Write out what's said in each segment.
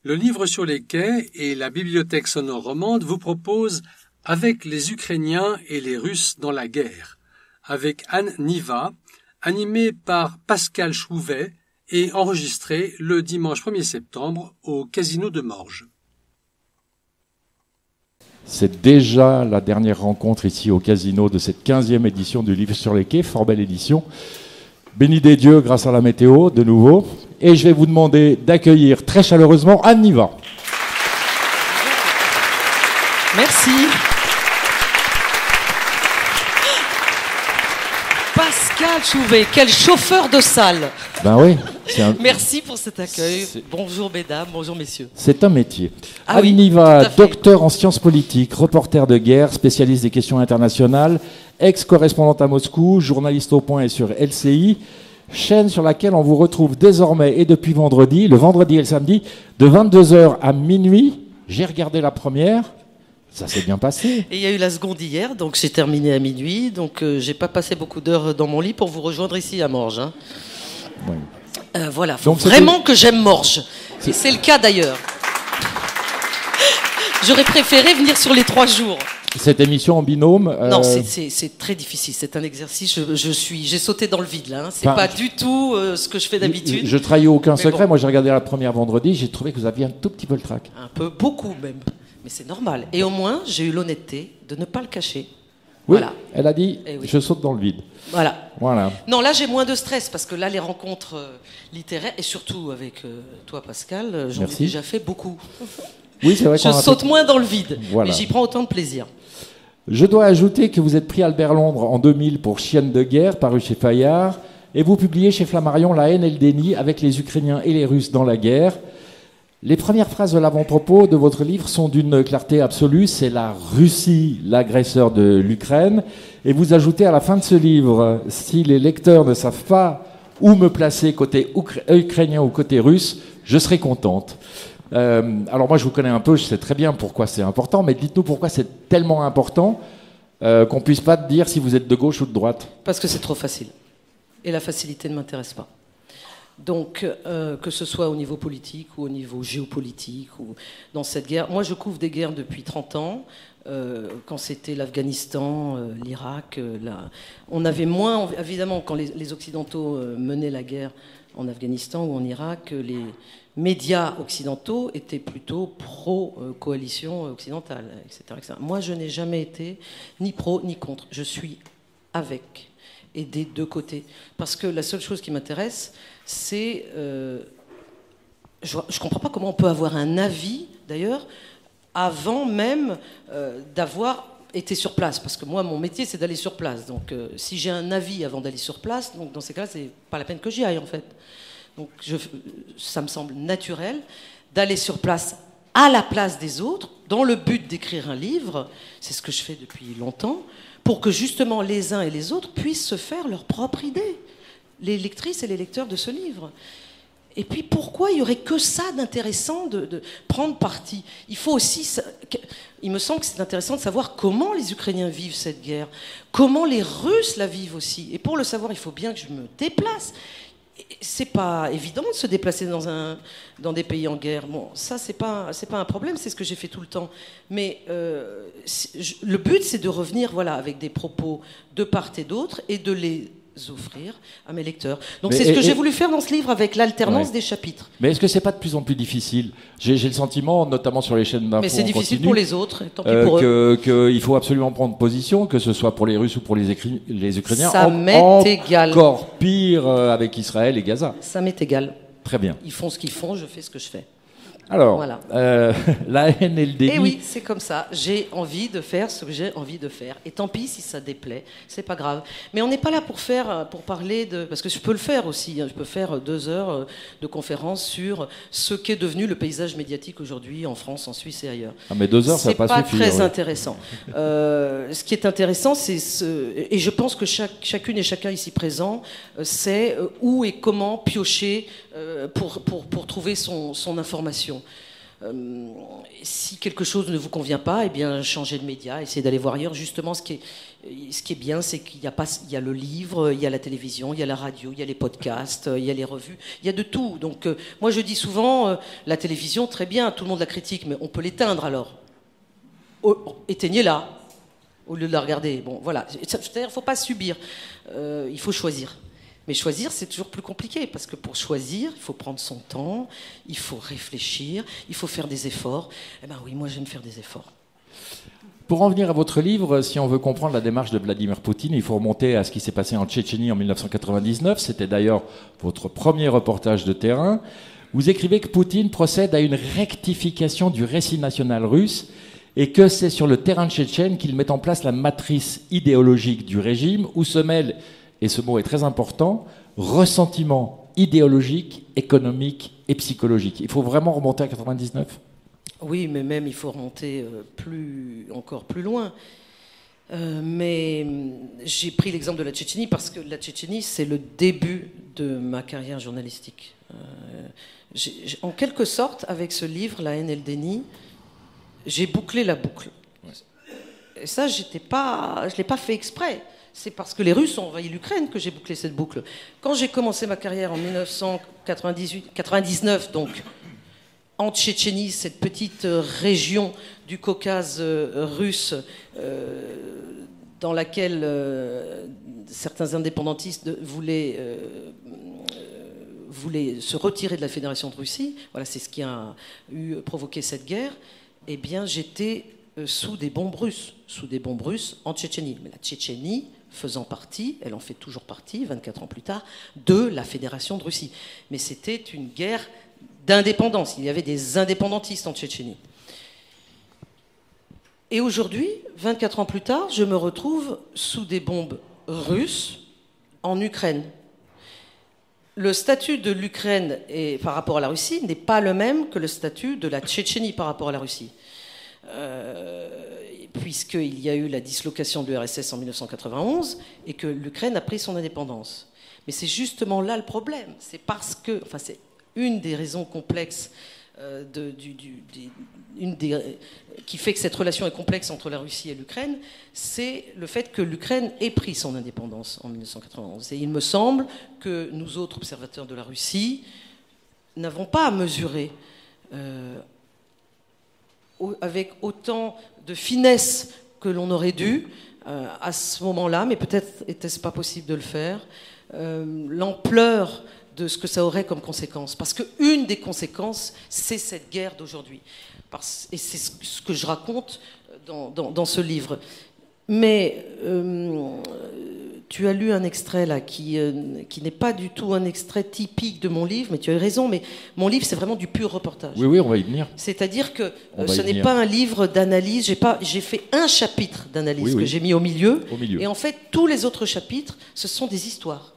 Le livre sur les quais et la bibliothèque sonore romande vous proposent Avec les Ukrainiens et les Russes dans la guerre, avec Anne Niva, animé par Pascal Chouvet et enregistré le dimanche 1er septembre au Casino de Morges. C'est déjà la dernière rencontre ici au Casino de cette 15e édition du Livre sur les quais, fort belle édition. Béni des dieux grâce à la météo, de nouveau. Et je vais vous demander d'accueillir très chaleureusement Anne Niva. Merci. Pascal Chouvet, quel chauffeur de salle. Ben oui. Merci pour cet accueil. Bonjour mesdames, bonjour messieurs. C'est un métier. Ah Anne oui, Niva, docteur en sciences politiques, reporter de guerre, spécialiste des questions internationales, ex-correspondante à Moscou, journaliste au Point et sur LCI, chaîne sur laquelle on vous retrouve désormais et depuis vendredi, le vendredi et le samedi, de 22h à minuit. J'ai regardé la première. Ça s'est bien passé. Et il y a eu la seconde hier, donc j'ai terminé à minuit. Donc j'ai pas passé beaucoup d'heures dans mon lit pour vous rejoindre ici à Morges. Hein. Oui. Voilà, faut vraiment que j'aime Morges. Et c'est le cas d'ailleurs. J'aurais préféré venir sur les 3 jours. Cette émission en binôme... Non, c'est très difficile. C'est un exercice. J'ai sauté dans le vide là. Hein. C'est pas du tout ce que je fais d'habitude. Je trahis aucun secret. Bon. Moi, j'ai regardé la première vendredi. J'ai trouvé que vous aviez un tout petit peu le trac. Un peu, beaucoup même. Mais c'est normal. Et au moins, j'ai eu l'honnêteté de ne pas le cacher. Oui, voilà. Elle a dit, oui. Je saute dans le vide. Voilà. Non, là, j'ai moins de stress parce que là, les rencontres littéraires, et surtout avec toi, Pascal, j'en ai déjà fait beaucoup. Oui, c'est vrai. Je saute moins dans le vide, voilà. Mais j'y prends autant de plaisir. Je dois ajouter que vous êtes pris Albert Londres en 2000 pour Chienne de guerre, paru chez Fayard, et vous publiez chez Flammarion La haine et le déni avec les Ukrainiens et les Russes dans la guerre. Les premières phrases de l'avant-propos de votre livre sont d'une clarté absolue. C'est la Russie, l'agresseur de l'Ukraine. Et vous ajoutez à la fin de ce livre, si les lecteurs ne savent pas où me placer, côté ukrainien ou côté russe, je serai contente. Alors moi, je vous connais un peu, je sais très bien pourquoi c'est important, mais dites-nous pourquoi c'est tellement important qu'on ne puisse pas dire si vous êtes de gauche ou de droite. Parce que c'est trop facile. Et la facilité ne m'intéresse pas. Donc, que ce soit au niveau politique ou au niveau géopolitique ou dans cette guerre. Moi, je couvre des guerres depuis 30 ans. Quand c'était l'Afghanistan, l'Irak, on avait moins, évidemment, quand les Occidentaux menaient la guerre en Afghanistan ou en Irak, les médias occidentaux étaient plutôt pro-coalition occidentale, etc. Moi, je n'ai jamais été ni pro ni contre. Je suis avec et des deux côtés. Parce que la seule chose qui m'intéresse, c'est... je ne comprends pas comment on peut avoir un avis, d'ailleurs, avant même d'avoir été sur place. Parce que moi, mon métier, c'est d'aller sur place. Donc, si j'ai un avis avant d'aller sur place, donc, dans ces cas-là, c'est pas la peine que j'y aille, en fait. Donc, ça me semble naturel d'aller sur place à la place des autres, dans le but d'écrire un livre. C'est ce que je fais depuis longtemps, pour que, justement, les uns et les autres puissent se faire leur propre idée. Les lectrices et les lecteurs de ce livre. Et puis pourquoi il n'y aurait que ça d'intéressant de prendre parti? Il faut aussi, il me semble que c'est intéressant de savoir comment les Ukrainiens vivent cette guerre, comment les Russes la vivent aussi. Et pour le savoir, il faut bien que je me déplace. C'est pas évident de se déplacer dans des pays en guerre. Bon, ça c'est pas un problème, c'est ce que j'ai fait tout le temps. Mais le but, c'est de revenir, voilà, avec des propos de part et d'autre et de les offrir à mes lecteurs. Donc c'est ce que j'ai voulu faire dans ce livre avec l'alternance des chapitres. Mais est-ce que c'est pas de plus en plus difficile? J'ai le sentiment, notamment sur les chaînes d'infos, mais c'est difficile pour les autres, tant pis pour eux. Qu'il faut absolument prendre position, que ce soit pour les Russes ou pour les Ukrainiens. Ça m'est égal. Encore pire avec Israël et Gaza. Ça m'est égal. Très bien. Ils font ce qu'ils font, je fais ce que je fais. Alors, voilà. La haine et le déni. Et oui, c'est comme ça. J'ai envie de faire ce que j'ai envie de faire. Et tant pis si ça déplaît, c'est pas grave. Mais on n'est pas là pour parler de... Parce que je peux le faire aussi. Hein. Je peux faire 2 heures de conférence sur ce qu'est devenu le paysage médiatique aujourd'hui en France, en Suisse et ailleurs. Ah, mais 2 heures, ça va pas suffire. C'est pas très intéressant. Ce qui est intéressant, c'est et je pense que chacune et chacun ici présent sait où et comment piocher pour trouver son information. Si quelque chose ne vous convient pas, eh bien, changez de média, essayez d'aller voir ailleurs. Justement, ce qui est bien, c'est qu'il y a le livre, il y a la télévision, il y a la radio, il y a les podcasts, il y a les revues, il y a de tout. Donc, moi, je dis souvent, la télévision, très bien, tout le monde la critique, mais on peut l'éteindre alors. Éteignez-la au lieu de la regarder. Bon, voilà. C'est-à-dire, il ne faut pas subir. Il faut choisir. Mais choisir, c'est toujours plus compliqué, parce que pour choisir, il faut prendre son temps, il faut réfléchir, il faut faire des efforts. Eh bien oui, moi j'aime faire des efforts. Pour en venir à votre livre, si on veut comprendre la démarche de Vladimir Poutine, il faut remonter à ce qui s'est passé en Tchétchénie en 1999. C'était d'ailleurs votre premier reportage de terrain. Vous écrivez que Poutine procède à une rectification du récit national russe et que c'est sur le terrain tchétchène qu'il met en place la matrice idéologique du régime où se mêle, et ce mot est très important, ressentiment idéologique, économique et psychologique. Il faut vraiment remonter à 99 ? Oui, mais même il faut remonter encore plus loin. Mais j'ai pris l'exemple de la Tchétchénie parce que la Tchétchénie, c'est le début de ma carrière journalistique. En quelque sorte, avec ce livre, La haine et le déni, j'ai bouclé la boucle. Et ça, je ne l'ai pas fait exprès. C'est parce que les Russes ont envahi l'Ukraine que j'ai bouclé cette boucle. Quand j'ai commencé ma carrière en 1999, donc en Tchétchénie, cette petite région du Caucase russe dans laquelle certains indépendantistes voulaient se retirer de la Fédération de Russie, voilà, c'est ce qui a provoqué cette guerre, eh bien j'étais sous des bombes russes en Tchétchénie. Mais la Tchétchénie faisant partie, elle en fait toujours partie, 24 ans plus tard, de la Fédération de Russie. Mais c'était une guerre d'indépendance. Il y avait des indépendantistes en Tchétchénie. Et aujourd'hui, 24 ans plus tard, je me retrouve sous des bombes russes en Ukraine. Le statut de l'Ukraine par rapport à la Russie n'est pas le même que le statut de la Tchétchénie par rapport à la Russie. Puisqu'il y a eu la dislocation de l'URSS en 1991 et que l'Ukraine a pris son indépendance. Mais c'est justement là le problème. C'est parce que, enfin, c'est une des raisons complexes qui fait que cette relation est complexe entre la Russie et l'Ukraine, c'est le fait que l'Ukraine ait pris son indépendance en 1991. Et il me semble que nous autres observateurs de la Russie n'avons pas à mesurer avec autant de finesse que l'on aurait dû à ce moment-là, mais peut-être était-ce pas possible de le faire, l'ampleur de ce que ça aurait comme conséquence. Parce qu'une des conséquences, c'est cette guerre d'aujourd'hui. Et c'est ce que je raconte dans ce livre. Mais tu as lu un extrait là qui n'est pas du tout un extrait typique de mon livre, mais tu as raison, mais mon livre c'est vraiment du pur reportage. Oui, on va y venir. C'est-à-dire que ce n'est pas un livre d'analyse, j'ai fait un chapitre d'analyse que j'ai mis au milieu, et en fait tous les autres chapitres, ce sont des histoires.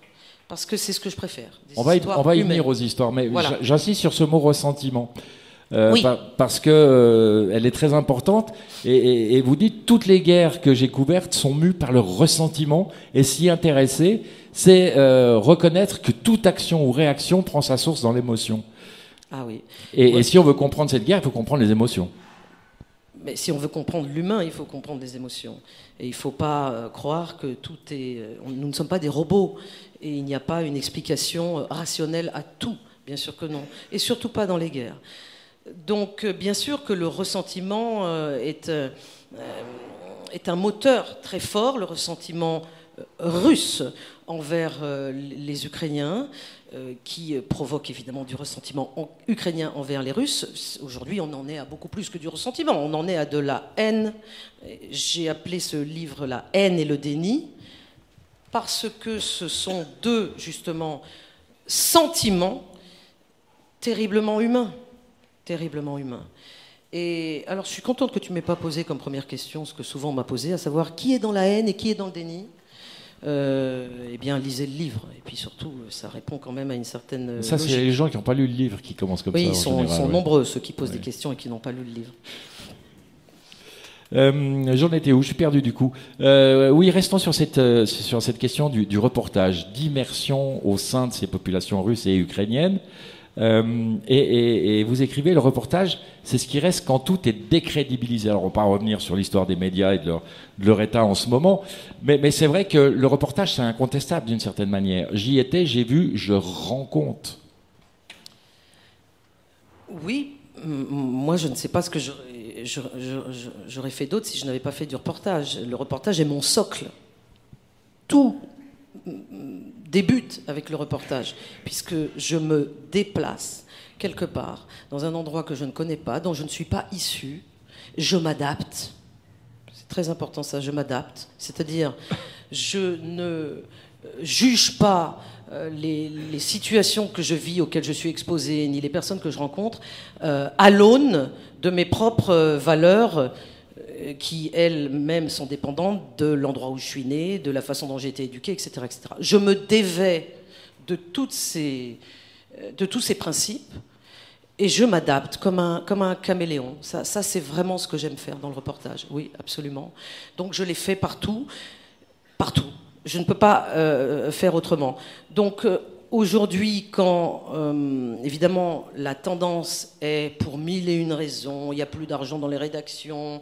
Parce que c'est ce que je préfère. On va y venir aux histoires, mais voilà. J'insiste sur ce mot ressentiment. Oui. Parce que elle est très importante et vous dites toutes les guerres que j'ai couvertes sont mues par le ressentiment et s'y intéresser, c'est reconnaître que toute action ou réaction prend sa source dans l'émotion. Ah oui. Et si on veut comprendre cette guerre, il faut comprendre les émotions. Mais si on veut comprendre l'humain, il faut comprendre les émotions. Et il ne faut pas croire que tout est... Nous ne sommes pas des robots et il n'y a pas une explication rationnelle à tout. Bien sûr que non. Et surtout pas dans les guerres. Donc, bien sûr que le ressentiment est un moteur très fort, le ressentiment russe envers les Ukrainiens, qui provoque évidemment du ressentiment ukrainien envers les Russes. Aujourd'hui, on en est à beaucoup plus que du ressentiment, on en est à de la haine. J'ai appelé ce livre « La haine et le déni », parce que ce sont deux, justement, sentiments terriblement humains. Terriblement humain. Et alors, je suis contente que tu ne m'aies pas posé comme première question ce que souvent on m'a posé, à savoir qui est dans la haine et qui est dans le déni. Eh bien, lisez le livre. Et puis surtout, ça répond quand même à une certaine ça, logique. C'est les gens qui n'ont pas lu le livre qui commencent comme ça. Oui, ils sont nombreux, ceux qui posent des questions et qui n'ont pas lu le livre. J'en étais où ? Je suis perdu du coup. Oui, restons sur cette question du reportage, d'immersion au sein de ces populations russes et ukrainiennes. Et vous écrivez, le reportage, c'est ce qui reste quand tout est décrédibilisé. Alors on ne va pas revenir sur l'histoire des médias et de leur état en ce moment, mais c'est vrai que le reportage, c'est incontestable d'une certaine manière. J'y étais, j'ai vu, je rends compte. Oui, moi je ne sais pas ce que j'aurais fait d'autre si je n'avais pas fait du reportage. Le reportage est mon socle. Tout débute avec le reportage, puisque je me déplace quelque part, dans un endroit que je ne connais pas, dont je ne suis pas issu, je m'adapte. C'est très important ça, je m'adapte. C'est-à-dire, je ne juge pas les situations que je vis, auxquelles je suis exposé, ni les personnes que je rencontre, à l'aune de mes propres valeurs qui elles-mêmes sont dépendantes de l'endroit où je suis né, de la façon dont j'ai été éduqué, etc., etc. Je me dévais de tous ces principes et je m'adapte comme un caméléon. Ça c'est vraiment ce que j'aime faire dans le reportage. Oui, absolument. Donc je l'ai fait partout. Je ne peux pas faire autrement. Donc aujourd'hui, quand évidemment la tendance est pour 1001 raisons, il n'y a plus d'argent dans les rédactions,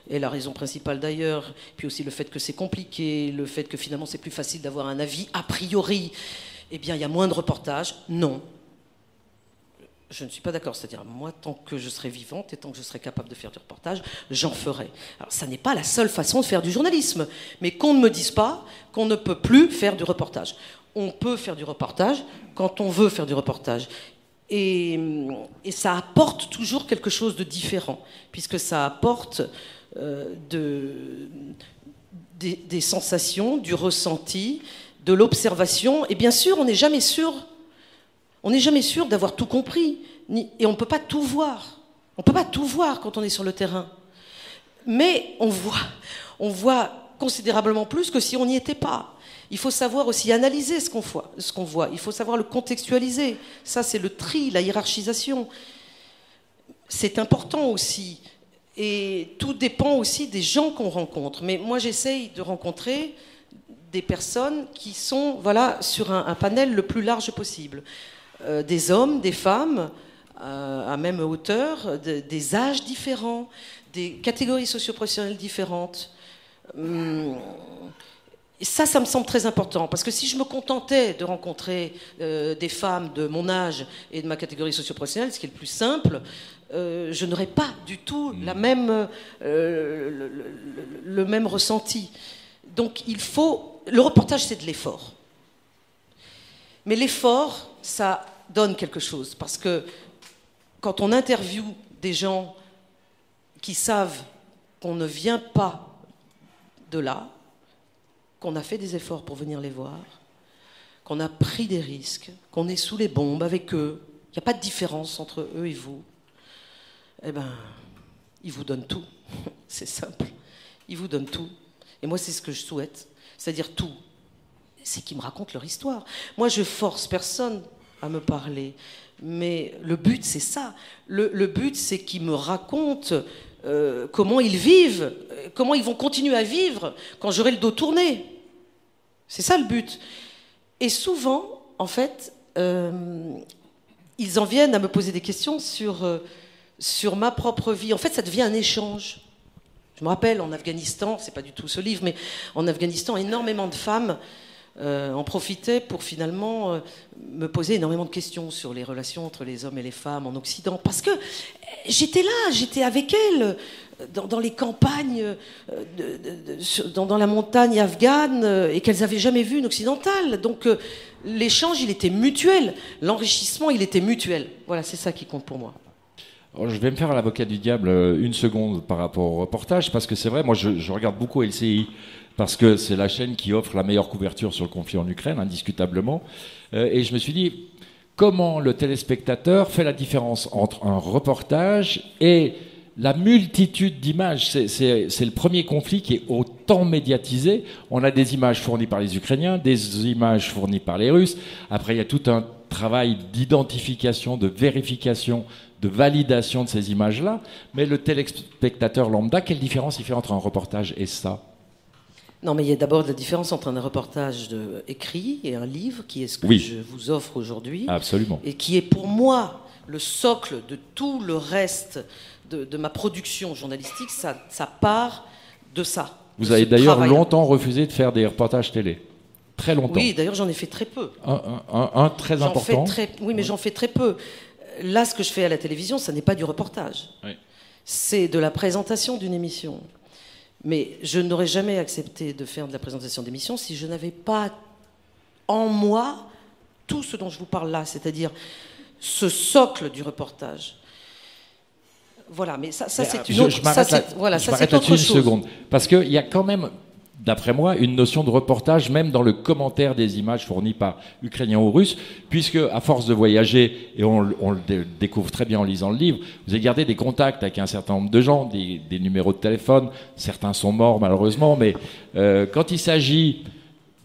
et la raison principale d'ailleurs, puis aussi le fait que c'est compliqué, le fait que finalement c'est plus facile d'avoir un avis a priori, eh bien il y a moins de reportages. Non. Je ne suis pas d'accord, c'est-à-dire moi, tant que je serai vivante et tant que je serai capable de faire du reportage, j'en ferai. Alors ça n'est pas la seule façon de faire du journalisme, mais qu'on ne me dise pas qu'on ne peut plus faire du reportage. On peut faire du reportage quand on veut faire du reportage. Et ça apporte toujours quelque chose de différent, puisque ça apporte des sensations, du ressenti, de l'observation. Et bien sûr, on n'est jamais sûr. On n'est jamais sûr d'avoir tout compris, et on ne peut pas tout voir. On ne peut pas tout voir quand on est sur le terrain. Mais on voit considérablement plus que si on n'y était pas. Il faut savoir aussi analyser ce qu'on voit. Il faut savoir le contextualiser. Ça, c'est le tri, la hiérarchisation. C'est important aussi. Et tout dépend aussi des gens qu'on rencontre. Mais moi, j'essaye de rencontrer des personnes qui sont sur un panel le plus large possible. Des hommes, des femmes, à même hauteur, des âges différents, des catégories socio-professionnelles différentes. Et ça me semble très important, parce que si je me contentais de rencontrer des femmes de mon âge et de ma catégorie socio-professionnelle, ce qui est le plus simple, je n'aurais pas du tout le même ressenti. Donc le reportage, c'est de l'effort. Mais l'effort, ça donne quelque chose, parce que quand on interviewe des gens qui savent qu'on ne vient pas de là, qu'on a fait des efforts pour venir les voir, qu'on a pris des risques, qu'on est sous les bombes avec eux, il n'y a pas de différence entre eux et vous, eh ben, ils vous donnent tout. C'est simple. Ils vous donnent tout. Et moi, c'est ce que je souhaite, c'est-à-dire tout. C'est qu'ils me racontent leur histoire. Moi, je force personne à me parler, mais le but, c'est ça. Le but, c'est qu'ils me racontent comment ils vivent, comment ils vont continuer à vivre quand j'aurai le dos tourné. C'est ça le but. Et souvent, en fait, ils en viennent à me poser des questions sur ma propre vie. En fait, ça devient un échange. Je me rappelle, en Afghanistan, c'est pas du tout ce livre, mais en Afghanistan, énormément de femmes en profitaient pour finalement me poser énormément de questions sur les relations entre les hommes et les femmes en Occident. Parce que j'étais là, j'étais avec elles, dans les campagnes, dans la montagne afghane, et qu'elles n'avaient jamais vu une occidentale. Donc l'échange, il était mutuel. L'enrichissement, il était mutuel. Voilà, c'est ça qui compte pour moi. Alors, je vais me faire l'avocat du diable une seconde par rapport au reportage, parce que c'est vrai, moi je regarde beaucoup LCI, parce que c'est la chaîne qui offre la meilleure couverture sur le conflit en Ukraine, indiscutablement. Et je me suis dit, comment le téléspectateur fait la différence entre un reportage et la multitude d'images? C'est le premier conflit qui est autant médiatisé. On a des images fournies par les Ukrainiens, des images fournies par les Russes. Après, il y a tout un travail d'identification, de vérification, de validation de ces images-là. Mais le téléspectateur lambda, quelle différence il fait entre un reportage et ça? Non, mais il y a d'abord la différence entre un reportage écrit et un livre, qui est ce que Oui. je vous offre aujourd'hui. Absolument. Et qui est pour moi le socle de tout le reste de ma production journalistique. Ça part de ça. Vous de avez ce d'ailleurs travail-là. longtemps refusé de faire des reportages télé. Très longtemps. Oui, d'ailleurs, j'en ai fait très peu. Un très J'en important. oui, mais j'en fais très peu. Là, ce que je fais à la télévision, ça n'est pas du reportage. Oui. C'est de la présentation d'une émission. Mais je n'aurais jamais accepté de faire de la présentation d'émission si je n'avais pas en moi tout ce dont je vous parle là, c'est-à-dire ce socle du reportage. Voilà, mais ça c'est une autre chose. Je m'arrête là-dessus une seconde. Parce qu'il y a quand même, d'après moi, une notion de reportage, même dans le commentaire des images fournies par Ukrainiens ou Russes, puisque, à force de voyager, et on le découvre très bien en lisant le livre, vous avez gardé des contacts avec un certain nombre de gens, des numéros de téléphone, certains sont morts malheureusement, mais quand il s'agit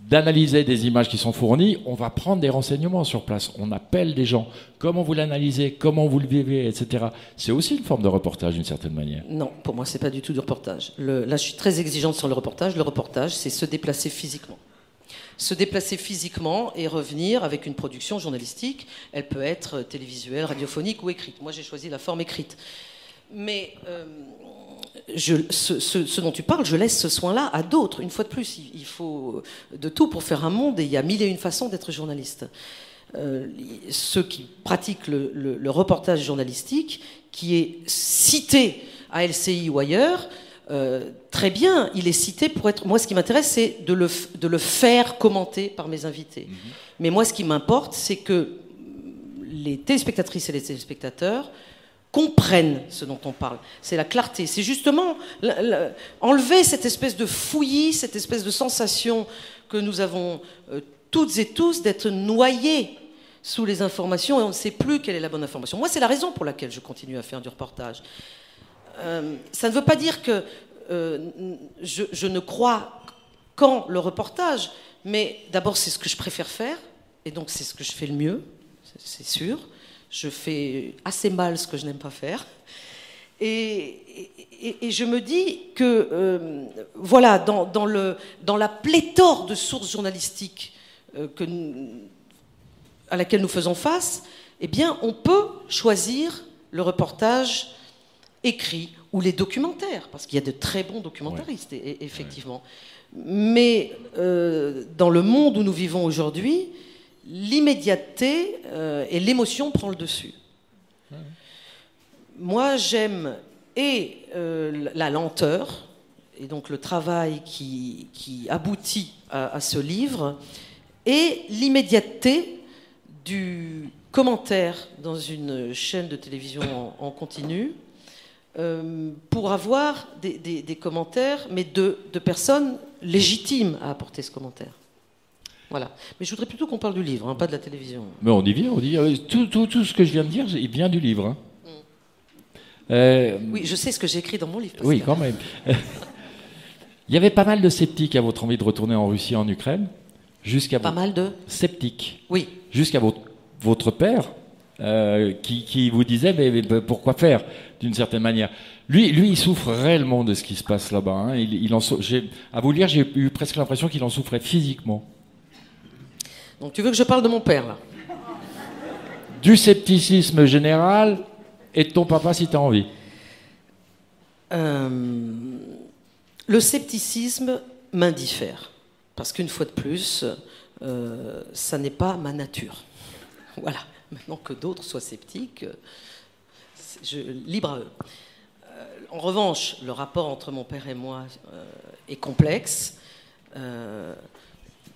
d'analyser des images qui sont fournies, on va prendre des renseignements sur place. On appelle des gens. Comment vous l'analysez, comment vous le vivez, etc. C'est aussi une forme de reportage d'une certaine manière. Non, pour moi, c'est pas du tout du reportage. Là, je suis très exigeante sur le reportage. Le reportage, c'est se déplacer physiquement. Se déplacer physiquement et revenir avec une production journalistique. Elle peut être télévisuelle, radiophonique ou écrite. Moi, j'ai choisi la forme écrite. Mais ce dont tu parles, je laisse ce soin-là à d'autres. Une fois de plus, il faut de tout pour faire un monde et il y a mille et une façons d'être journaliste. Ceux qui pratiquent le reportage journalistique, qui est cité à LCI ou ailleurs, très bien, il est cité pour être... Moi, ce qui m'intéresse, c'est de le faire commenter par mes invités. Mais moi, ce qui m'importe, c'est que les téléspectatrices et les téléspectateurs comprennent ce dont on parle. C'est la clarté. C'est justement enlever cette espèce de fouillis, cette espèce de sensation que nous avons toutes et tous d'être noyés sous les informations et on ne sait plus quelle est la bonne information. Moi, c'est la raison pour laquelle je continue à faire du reportage. Ça ne veut pas dire que je ne crois qu'en le reportage, mais d'abord, c'est ce que je préfère faire, et donc c'est ce que je fais le mieux, c'est sûr. Je fais assez mal ce que je n'aime pas faire. Et je me dis que, voilà, dans la pléthore de sources journalistiques à laquelle nous faisons face, eh bien, on peut choisir le reportage écrit ou les documentaires, parce qu'il y a de très bons documentaristes, effectivement. Mais dans le monde où nous vivons aujourd'hui, l'immédiateté et l'émotion prend le dessus. Moi, j'aime la lenteur, et donc le travail qui aboutit à ce livre, et l'immédiateté du commentaire dans une chaîne de télévision en continu, pour avoir des commentaires, mais de personnes légitimes à apporter ce commentaire. Voilà. Mais je voudrais plutôt qu'on parle du livre, pas de la télévision. Mais on y vient, tout ce que je viens de dire, il vient du livre. Oui, je sais ce que j'ai écrit dans mon livre. Oui, quand même. Il y avait pas mal de sceptiques à votre envie de retourner en Russie, en Ukraine, Pas mal de sceptiques. Oui. Jusqu'à votre père, qui vous disait mais pourquoi faire, d'une certaine manière. Lui, il souffre réellement de ce qui se passe là-bas. À vous lire, j'ai eu presque l'impression qu'il en souffrait physiquement. Donc tu veux que je parle de mon père, là? Du scepticisme général et de ton papa, si tu as envie. Le scepticisme m'indiffère. Parce qu'une fois de plus, ça n'est pas ma nature. Voilà. Maintenant que d'autres soient sceptiques, libre à eux. En revanche, le rapport entre mon père et moi est complexe,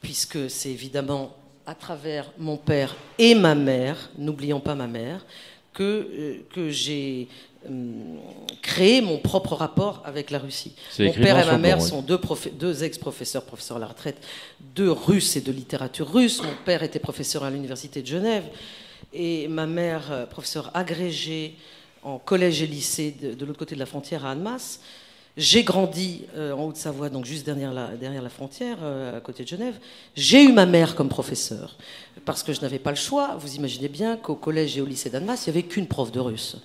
puisque c'est évidemment à travers mon père et ma mère, n'oublions pas ma mère, que j'ai créé mon propre rapport avec la Russie. Mon père et ma mère sont deux ex-professeurs, professeurs à la retraite, de russe et de littérature russe. Mon père était professeur à l'université de Genève et ma mère, professeure agrégée en collège et lycée de l'autre côté de la frontière à Annemasse. J'ai grandi en Haute-Savoie, donc juste derrière la frontière, à côté de Genève. J'ai eu ma mère comme professeure, parce que je n'avais pas le choix. Vous imaginez bien qu'au collège et au lycée d'Annemasse, il n'y avait qu'une prof de russe.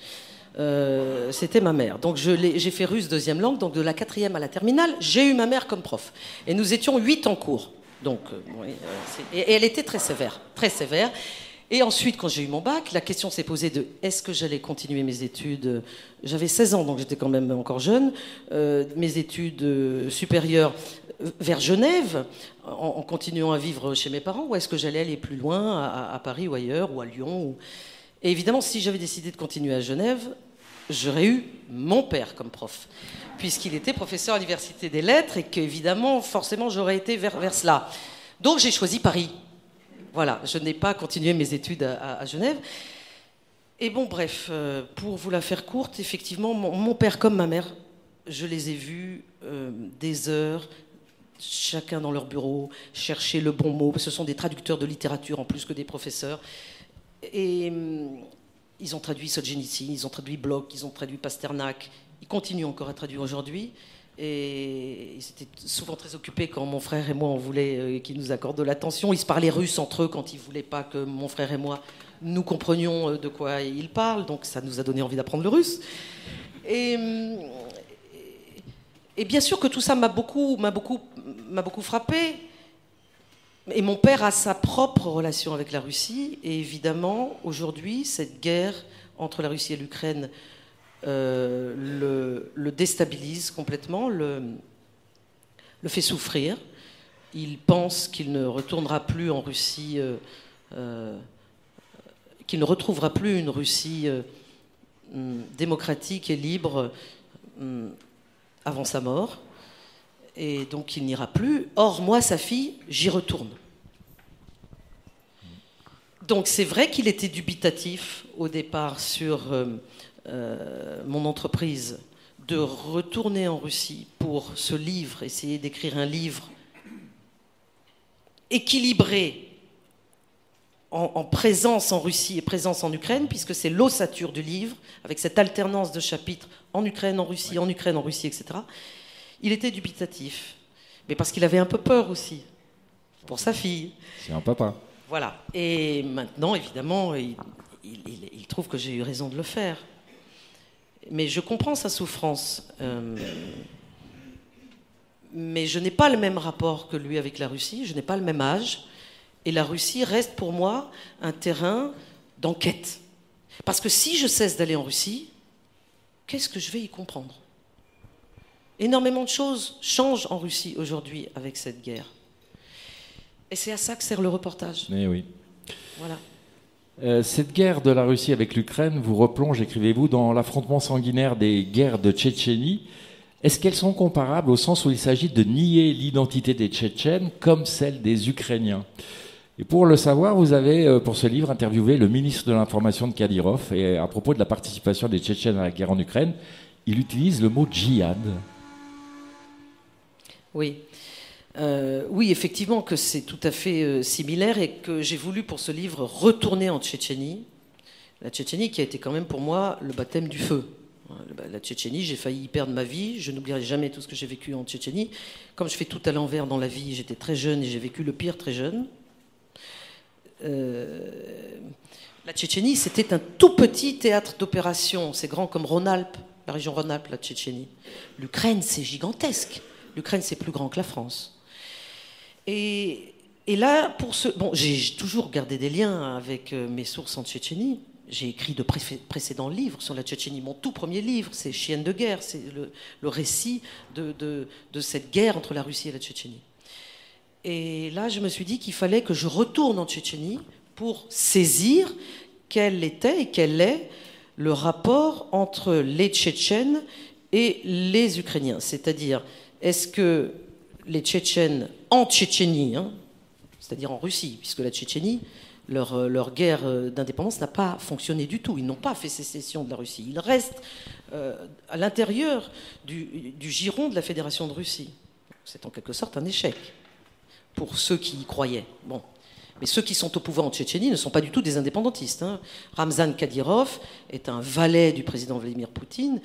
c'était ma mère. Donc j'ai fait russe deuxième langue, donc de la 4e à la terminale, j'ai eu ma mère comme prof. Et nous étions 8 en cours. Donc, oui, et elle était très sévère, très sévère. Et ensuite, quand j'ai eu mon bac, la question s'est posée de est-ce que j'allais continuer mes études. J'avais 16 ans, donc j'étais quand même encore jeune. Mes études supérieures vers Genève, en continuant à vivre chez mes parents, ou est-ce que j'allais aller plus loin, à Paris ou ailleurs, ou à Lyon. Et évidemment, si j'avais décidé de continuer à Genève, j'aurais eu mon père comme prof, puisqu'il était professeur à l'Université des Lettres, et qu'évidemment, forcément, j'aurais été vers cela. Donc j'ai choisi Paris. Voilà, je n'ai pas continué mes études à Genève. Et bon, bref, pour vous la faire courte, effectivement, mon père comme ma mère, je les ai vus des heures, chacun dans leur bureau, chercher le bon mot. Ce sont des traducteurs de littérature en plus que des professeurs. Et ils ont traduit Solzhenitsyn, ils ont traduit Bloch, ils ont traduit Pasternak. Ils continuent encore à traduire aujourd'hui. Et ils étaient souvent très occupés quand mon frère et moi, on voulait qu'ils nous accordent de l'attention. Ils se parlaient russe entre eux quand ils ne voulaient pas que mon frère et moi, nous comprenions de quoi ils parlent. Donc ça nous a donné envie d'apprendre le russe. Et bien sûr que tout ça m'a beaucoup frappé. Et mon père a sa propre relation avec la Russie. Et évidemment, aujourd'hui, cette guerre entre la Russie et l'Ukraine le déstabilise complètement, le fait souffrir. Il pense qu'il ne retournera plus en Russie, qu'il ne retrouvera plus une Russie démocratique et libre avant sa mort. Et donc il n'ira plus. Or, moi, sa fille, j'y retourne. Donc c'est vrai qu'il était dubitatif au départ sur mon entreprise de retourner en Russie pour ce livre, essayer d'écrire un livre équilibré en présence en Russie et présence en Ukraine, puisque c'est l'ossature du livre, avec cette alternance de chapitres en Ukraine, en Russie, en Ukraine, en Russie, etc. Il était dubitatif, mais parce qu'il avait un peu peur aussi, pour sa fille. C'est un papa. Voilà. Et maintenant, évidemment, il trouve que j'ai eu raison de le faire. Mais je comprends sa souffrance. Mais je n'ai pas le même rapport que lui avec la Russie, je n'ai pas le même âge. Et la Russie reste pour moi un terrain d'enquête. Parce que si je cesse d'aller en Russie, qu'est-ce que je vais y comprendre ? Énormément de choses changent en Russie aujourd'hui avec cette guerre. Et c'est à ça que sert le reportage. Mais oui. Voilà. Cette guerre de la Russie avec l'Ukraine vous replonge, écrivez-vous, dans l'affrontement sanguinaire des guerres de Tchétchénie. Est-ce qu'elles sont comparables au sens où il s'agit de nier l'identité des Tchétchènes comme celle des Ukrainiens ? Et pour le savoir, vous avez, pour ce livre, interviewé le ministre de l'Information de Kadyrov. Et à propos de la participation des Tchétchènes à la guerre en Ukraine, il utilise le mot djihad. Oui. Oui, effectivement, que c'est tout à fait similaire et que j'ai voulu pour ce livre retourner en Tchétchénie. La Tchétchénie qui a été quand même pour moi le baptême du feu. La Tchétchénie, j'ai failli y perdre ma vie. Je n'oublierai jamais tout ce que j'ai vécu en Tchétchénie. Comme je fais tout à l'envers dans la vie, j'étais très jeune et j'ai vécu le pire très jeune. La Tchétchénie, c'était un tout petit théâtre d'opération. C'est grand comme Rhône-Alpes, la région Rhône-Alpes, la Tchétchénie. L'Ukraine, c'est gigantesque. L'Ukraine, c'est plus grand que la France. Et là, j'ai toujours gardé des liens avec mes sources en Tchétchénie. J'ai écrit de précédents livres sur la Tchétchénie. Mon tout premier livre, c'est Chienne de guerre. C'est le récit de cette guerre entre la Russie et la Tchétchénie. Et là, je me suis dit qu'il fallait que je retourne en Tchétchénie pour saisir quel était et quel est le rapport entre les Tchétchènes et les Ukrainiens. C'est-à-dire, est-ce que les Tchétchènes en Tchétchénie, c'est-à-dire en Russie, puisque la Tchétchénie, leur guerre d'indépendance n'a pas fonctionné du tout. Ils n'ont pas fait sécession de la Russie. Ils restent à l'intérieur du giron de la Fédération de Russie. C'est en quelque sorte un échec pour ceux qui y croyaient. Bon. Mais ceux qui sont au pouvoir en Tchétchénie ne sont pas du tout des indépendantistes. Ramzan Kadyrov est un valet du président Vladimir Poutine,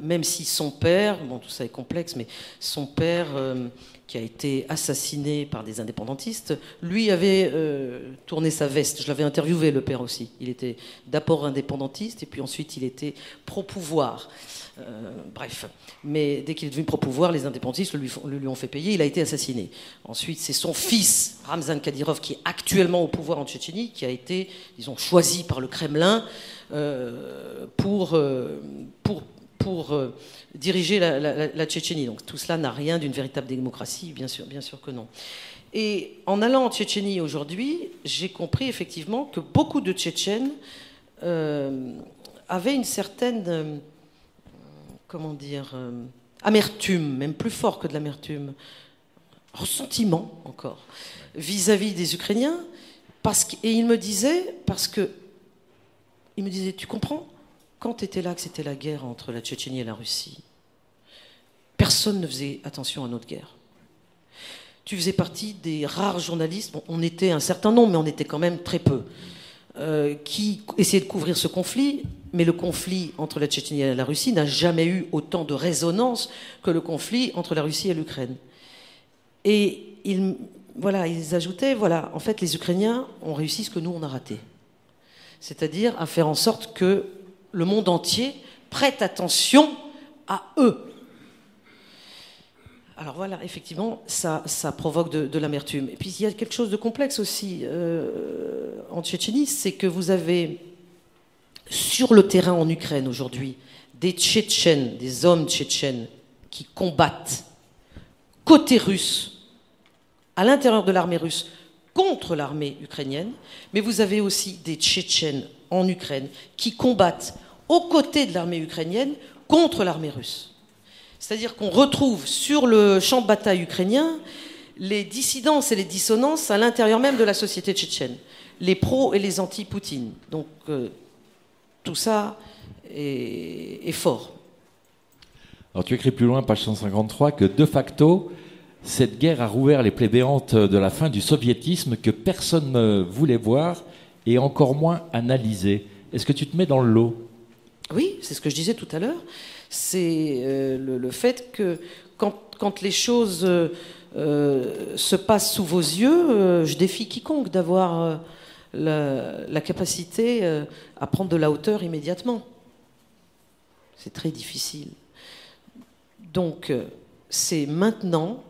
même si son père, bon tout ça est complexe, mais son père qui a été assassiné par des indépendantistes, lui avait tourné sa veste. Je l'avais interviewé, le père aussi. Il était d'abord indépendantiste et puis ensuite il était pro-pouvoir. Bref. Mais dès qu'il est devenu pro-pouvoir, les indépendantistes lui ont fait payer, il a été assassiné. Ensuite, c'est son fils, Ramzan Kadyrov, qui est actuellement au pouvoir en Tchétchénie, qui a été, disons, choisi par le Kremlin pour diriger la Tchétchénie. Donc tout cela n'a rien d'une véritable démocratie, bien sûr que non. Et en allant en Tchétchénie aujourd'hui, j'ai compris effectivement que beaucoup de Tchétchènes avaient une certaine, amertume, même plus fort que de l'amertume, ressentiment encore, vis-à-vis des Ukrainiens, et il me disait, tu comprends, quand tu étais là, que c'était la guerre entre la Tchétchénie et la Russie, personne ne faisait attention à notre guerre. Tu faisais partie des rares journalistes, bon, on était un certain nombre, mais on était quand même très peu, qui essayaient de couvrir ce conflit, mais le conflit entre la Tchétchénie et la Russie n'a jamais eu autant de résonance que le conflit entre la Russie et l'Ukraine. Et ils ajoutaient, en fait, les Ukrainiens ont réussi ce que nous, on a raté. C'est-à-dire à faire en sorte que le monde entier prête attention à eux. Alors voilà, effectivement, ça provoque de l'amertume. Et puis il y a quelque chose de complexe aussi en Tchétchénie, c'est que vous avez sur le terrain en Ukraine aujourd'hui des Tchétchènes, des hommes tchétchènes qui combattent côté russe, à l'intérieur de l'armée russe, contre l'armée ukrainienne, mais vous avez aussi des Tchétchènes en Ukraine qui combattent aux côtés de l'armée ukrainienne contre l'armée russe. C'est-à-dire qu'on retrouve sur le champ de bataille ukrainien les dissidences et les dissonances à l'intérieur même de la société tchétchène, les pros et les anti-Poutine. Donc tout ça est fort. Alors tu écris plus loin, page 153, que de facto, cette guerre a rouvert les plaies béantes de la fin du soviétisme que personne ne voulait voir et encore moins analyser. Est-ce que tu te mets dans le lot ? Oui, c'est ce que je disais tout à l'heure. C'est le fait que quand les choses se passent sous vos yeux, je défie quiconque d'avoir la capacité à prendre de la hauteur immédiatement. C'est très difficile. Donc, c'est maintenant.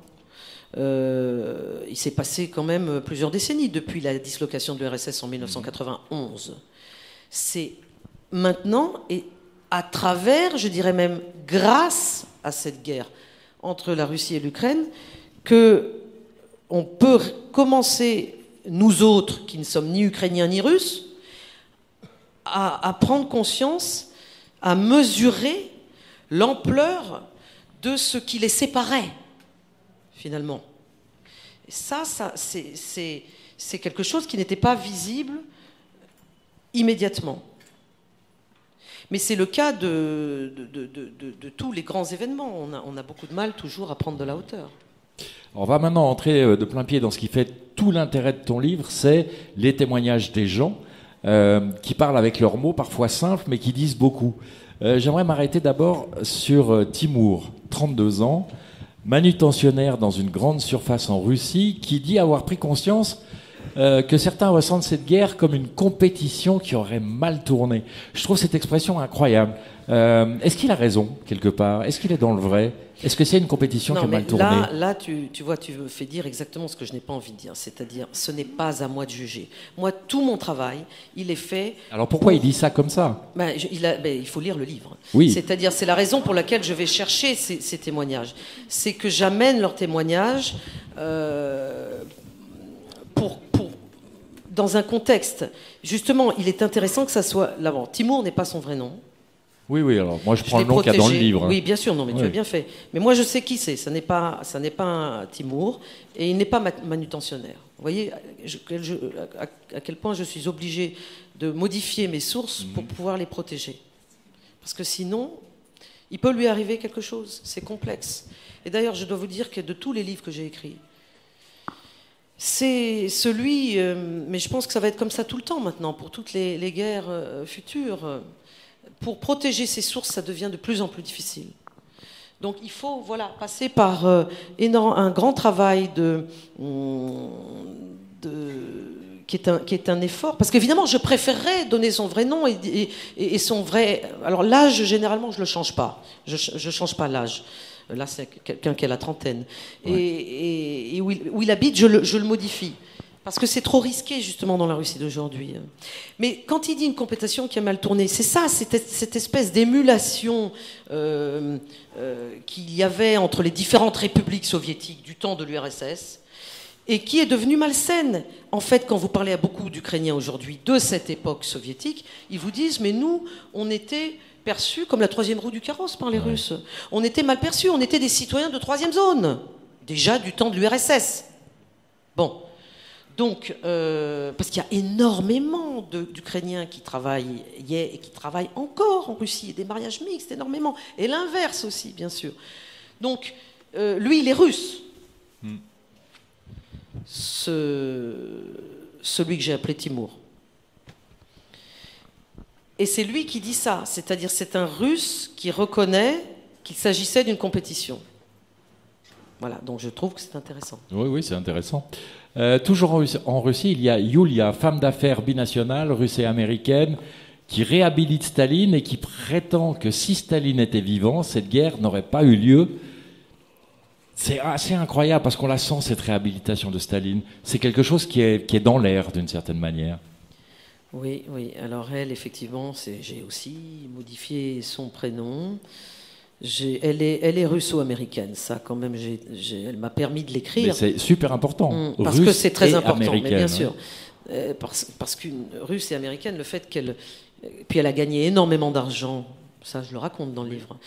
Il s'est passé quand même plusieurs décennies depuis la dislocation de l'URSS en 1991. C'est maintenant et à travers, je dirais même grâce à cette guerre entre la Russie et l'Ukraine, qu'on peut commencer, nous autres, qui ne sommes ni ukrainiens ni russes, à prendre conscience, à mesurer l'ampleur de ce qui les séparait, finalement. Et ça c'est quelque chose qui n'était pas visible immédiatement. Mais c'est le cas de tous les grands événements. On a beaucoup de mal toujours à prendre de la hauteur. On va maintenant entrer de plein pied dans ce qui fait tout l'intérêt de ton livre, c'est les témoignages des gens qui parlent avec leurs mots, parfois simples, mais qui disent beaucoup. J'aimerais m'arrêter d'abord sur Timour, 32 ans, manutentionnaire dans une grande surface en Russie, qui dit avoir pris conscience que certains ressentent cette guerre comme une compétition qui aurait mal tourné. Je trouve cette expression incroyable. Est-ce qu'il a raison, quelque part ? Est-ce qu'il est dans le vrai ? Est-ce que c'est une compétition qui a mal tourné ? Là, tu vois, tu me fais dire exactement ce que je n'ai pas envie de dire. C'est-à-dire, ce n'est pas à moi de juger. Moi, tout mon travail, il est fait... Alors pourquoi il dit ça comme ça ? Il faut lire le livre. Oui. C'est-à-dire, c'est la raison pour laquelle je vais chercher ces témoignages. C'est que j'amène leurs témoignages dans un contexte. Justement, il est intéressant que ça soit... Là, bon, Timour n'est pas son vrai nom. Oui, alors moi je prends le nom qu'il y a dans le livre. Oui, bien sûr, non, mais tu as bien fait. Mais moi je sais qui c'est, ça n'est pas un Timour, et il n'est pas manutentionnaire. Vous voyez à quel point je suis obligé de modifier mes sources pour pouvoir les protéger. Parce que sinon, il peut lui arriver quelque chose, c'est complexe. Et d'ailleurs, je dois vous dire que de tous les livres que j'ai écrits, c'est celui, mais je pense que ça va être comme ça tout le temps maintenant, pour toutes les guerres futures. Pour protéger ces sources, ça devient de plus en plus difficile. Donc il faut passer par un grand travail qui est un effort. Parce qu'évidemment, je préférerais donner son vrai nom et son vrai... Alors l'âge, généralement, je ne le change pas. Je ne change pas l'âge. Là, c'est quelqu'un qui a la trentaine. Ouais. Et où il habite, je le modifie. Parce que c'est trop risqué, justement, dans la Russie d'aujourd'hui. Mais quand il dit une compétition qui a mal tourné, c'est ça, cette espèce d'émulation qu'il y avait entre les différentes républiques soviétiques du temps de l'URSS, et qui est devenue malsaine. En fait, quand vous parlez à beaucoup d'Ukrainiens aujourd'hui de cette époque soviétique, ils vous disent « mais nous, on était perçus comme la troisième roue du carrosse par les Russes. On était mal perçus, on était des citoyens de troisième zone, déjà du temps de l'URSS. » Bon. Donc, parce qu'il y a énormément d'Ukrainiens qui travaillaient et qui travaillent encore en Russie, des mariages mixtes, énormément. Et l'inverse aussi, bien sûr. Donc, lui, il est russe. Celui que j'ai appelé Timour. Et c'est lui qui dit ça, c'est-à-dire c'est un Russe qui reconnaît qu'il s'agissait d'une compétition. Voilà, donc je trouve que c'est intéressant. Oui, c'est intéressant. Toujours en Russie, il y a Yulia, femme d'affaires binationale, russe et américaine, qui réhabilite Staline et qui prétend que si Staline était vivant, cette guerre n'aurait pas eu lieu. C'est assez incroyable parce qu'on la sent, cette réhabilitation de Staline. C'est quelque chose qui est dans l'air, d'une certaine manière. Oui. Alors elle, effectivement, j'ai aussi modifié son prénom. Elle est russo-américaine, ça quand même. Elle m'a permis de l'écrire. Mais c'est super important. Parce que c'est très important, mais bien hein. sûr. Parce qu'une Russe et américaine, le fait qu'elle... Puis elle a gagné énormément d'argent, ça je le raconte dans le livre,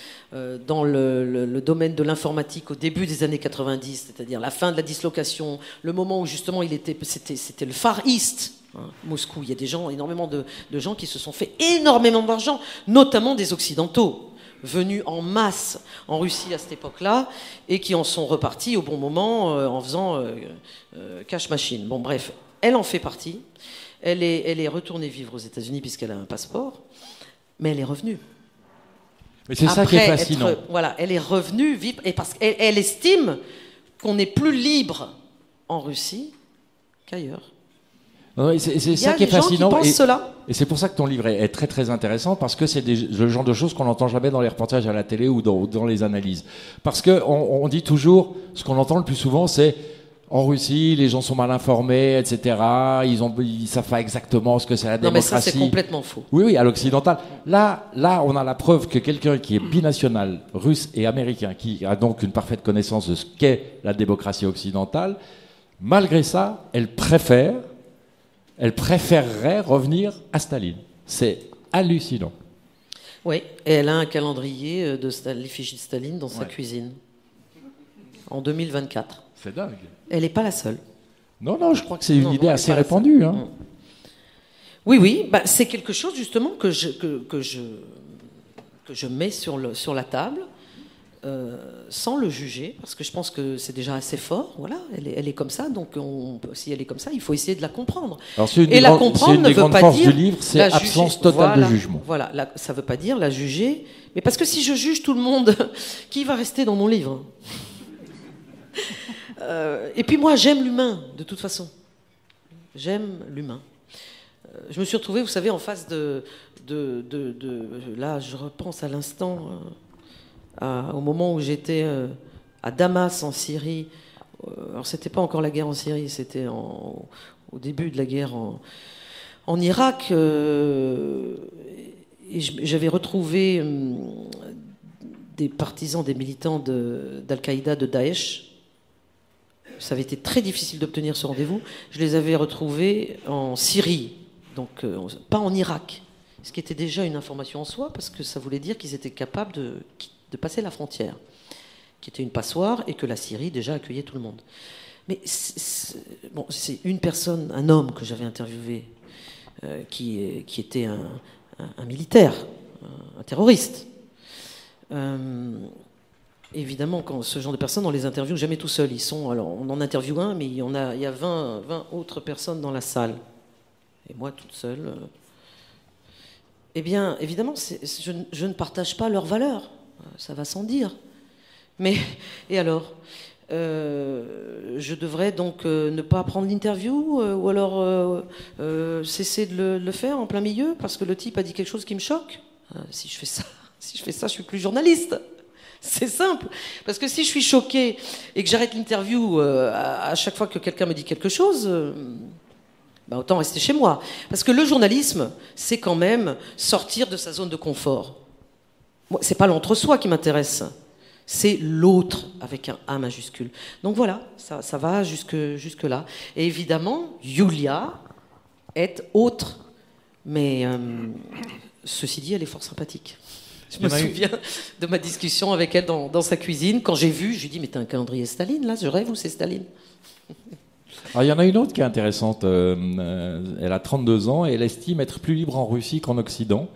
dans le domaine de l'informatique au début des années 90, c'est-à-dire la fin de la dislocation, le moment où justement c'était le Far East, Moscou. Il y a énormément de gens qui se sont fait énormément d'argent, notamment des Occidentaux, venus en masse en Russie à cette époque-là, et qui en sont repartis au bon moment en faisant cash machine. Bon, bref, elle en fait partie. Elle est retournée vivre aux États-Unis puisqu'elle a un passeport, mais elle est revenue. Mais c'est ça qui est fascinant. Elle est revenue vivre, et parce qu'elle estime qu'on est plus libre en Russie qu'ailleurs. Oui, c'est ça qui est fascinant. Et c'est pour ça que ton livre est très très intéressant, parce que c'est le genre de choses qu'on n'entend jamais dans les reportages à la télé ou dans les analyses. Parce qu'on dit toujours, ce qu'on entend le plus souvent, c'est en Russie, les gens sont mal informés, etc. Ils savent pas exactement ce que c'est la démocratie. Non, mais ça, c'est complètement faux. Oui, à l'occidental. Là, on a la preuve que quelqu'un qui est binational, russe et américain, qui a donc une parfaite connaissance de ce qu'est la démocratie occidentale, malgré ça, elle préférerait revenir à Staline. C'est hallucinant. Oui, et elle a un calendrier de l'effigie de Staline dans sa cuisine. En 2024. C'est dingue. Elle n'est pas la seule. Non, je crois que c'est une idée assez répandue. Hein. Oui, c'est quelque chose justement que je mets sur la table, sans le juger, parce que je pense que c'est déjà assez fort. Voilà, elle est comme ça, donc si elle est comme ça, il faut essayer de la comprendre. Alors, la comprendre ne veut pas dire du livre, c'est absence totale de jugement. Voilà, ça ne veut pas dire la juger, mais parce que si je juge tout le monde, qui va rester dans mon livre? Et puis moi, j'aime l'humain, de toute façon. J'aime l'humain. Je me suis retrouvée, vous savez, en face de là, je repense à l'instant, au moment où j'étais à Damas, en Syrie. Alors, c'était pas encore la guerre en Syrie, c'était au début de la guerre en Irak. Et j'avais retrouvé des partisans, des militants d'Al-Qaïda, de Daesh. Ça avait été très difficile d'obtenir ce rendez-vous. Je les avais retrouvés en Syrie, donc pas en Irak, ce qui était déjà une information en soi, parce que ça voulait dire qu'ils étaient capables de passer la frontière, qui était une passoire, et que la Syrie déjà accueillait tout le monde. Mais c'est une personne, un homme que j'avais interviewé, qui était un militaire, un terroriste. Évidemment, quand ce genre de personnes, on les interviewe jamais tout seuls. Alors, on en interviewe un, mais il y a 20 autres personnes dans la salle. Et moi, toute seule. Eh bien, évidemment, je ne partage pas leurs valeurs. Ça va sans dire. Mais, et alors je devrais donc ne pas prendre l'interview ou alors cesser de le faire en plein milieu parce que le type a dit quelque chose qui me choque. Si je fais ça, je suis plus journaliste. C'est simple. Parce que si je suis choquée et que j'arrête l'interview à chaque fois que quelqu'un me dit quelque chose, autant rester chez moi. Parce que le journalisme, c'est quand même sortir de sa zone de confort. Moi, c'est pas l'entre-soi qui m'intéresse. C'est l'autre avec un A majuscule. Donc voilà, ça va jusque-là. Et évidemment, Julia est autre. Mais ceci dit, elle est fort sympathique. Je me souviens de ma discussion avec elle dans sa cuisine. Quand j'ai vu, je lui ai dit, mais t'as un calendrier Staline, là? Je rêve ou c'est Staline? Alors, il y en a une autre qui est intéressante. Elle a 32 ans et elle estime être plus libre en Russie qu'en Occident.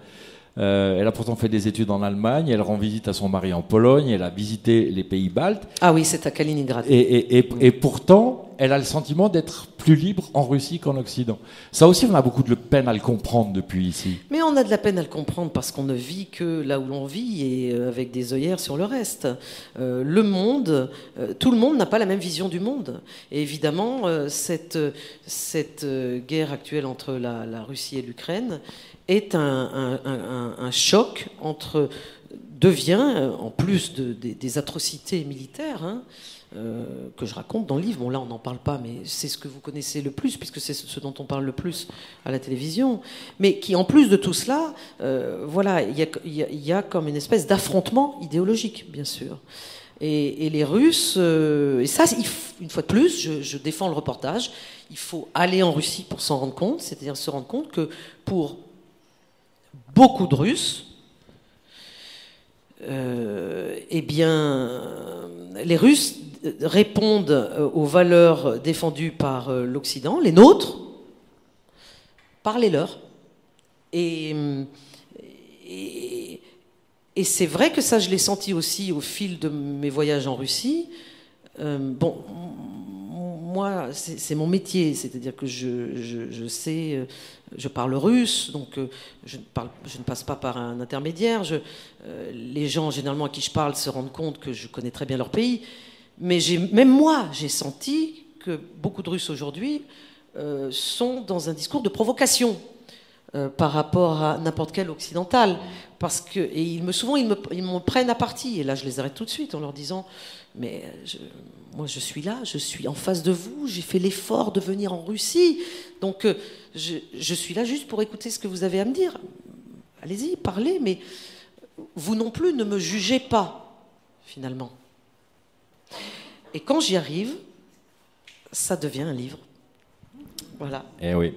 Elle a pourtant fait des études en Allemagne, elle rend visite à son mari en Pologne, elle a visité les pays baltes. Ah oui, c'est à Kaliningrad. Et pourtant, elle a le sentiment d'être plus libre en Russie qu'en Occident. Ça aussi, on a beaucoup de peine à le comprendre depuis ici. Mais on a de la peine à le comprendre parce qu'on ne vit que là où l'on vit et avec des œillères sur le reste. Le monde, tout le monde n'a pas la même vision du monde. Et évidemment, cette guerre actuelle entre la Russie et l'Ukraine est un choc devient, en plus des atrocités militaires, que je raconte dans le livre. Bon, là, on n'en parle pas, mais c'est ce que vous connaissez le plus, puisque c'est ce dont on parle le plus à la télévision. Mais qui, en plus de tout cela, voilà, il y a comme une espèce d'affrontement idéologique, bien sûr. Et les Russes, et ça, une fois de plus, je défends le reportage, il faut aller en Russie pour s'en rendre compte, c'est-à-dire se rendre compte que pour beaucoup de Russes, eh bien, les Russes répondent aux valeurs défendues par l'Occident, les nôtres, par les leurs. Et c'est vrai que ça, je l'ai senti aussi au fil de mes voyages en Russie. Bon, moi, c'est mon métier, c'est-à-dire que je sais, je parle russe, donc je ne passe pas par un intermédiaire. Les gens, généralement, à qui je parle se rendent compte que je connais très bien leur pays. Mais même moi, j'ai senti que beaucoup de Russes aujourd'hui sont dans un discours de provocation par rapport à n'importe quel occidental. Et souvent, ils me prennent à partie. Et là, je les arrête tout de suite en leur disant... Mais moi, je suis là, je suis en face de vous, j'ai fait l'effort de venir en Russie. Donc, je suis là juste pour écouter ce que vous avez à me dire. Allez-y, parlez, mais vous non plus ne me jugez pas, finalement. Et quand j'y arrive, ça devient un livre. Voilà. Eh oui.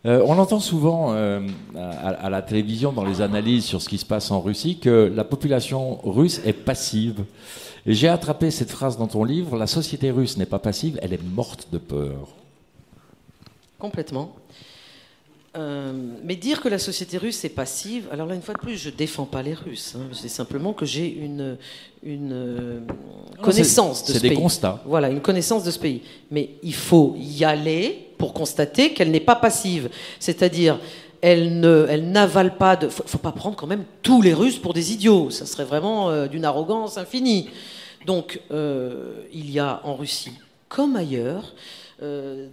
On entend souvent à la télévision, dans les analyses sur ce qui se passe en Russie, que la population russe est passive. Et j'ai attrapé cette phrase dans ton livre, la société russe n'est pas passive, elle est morte de peur. Complètement. Mais dire que la société russe est passive, alors là, une fois de plus, je ne défends pas les Russes. C'est simplement que j'ai une connaissance de ce pays. C'est des constats. Voilà, une connaissance de ce pays. Mais il faut y aller pour constater qu'elle n'est pas passive. C'est-à-dire, elle n'avale pas de... Faut pas prendre quand même tous les Russes pour des idiots. Ça serait vraiment d'une arrogance infinie. Donc, il y a en Russie, comme ailleurs,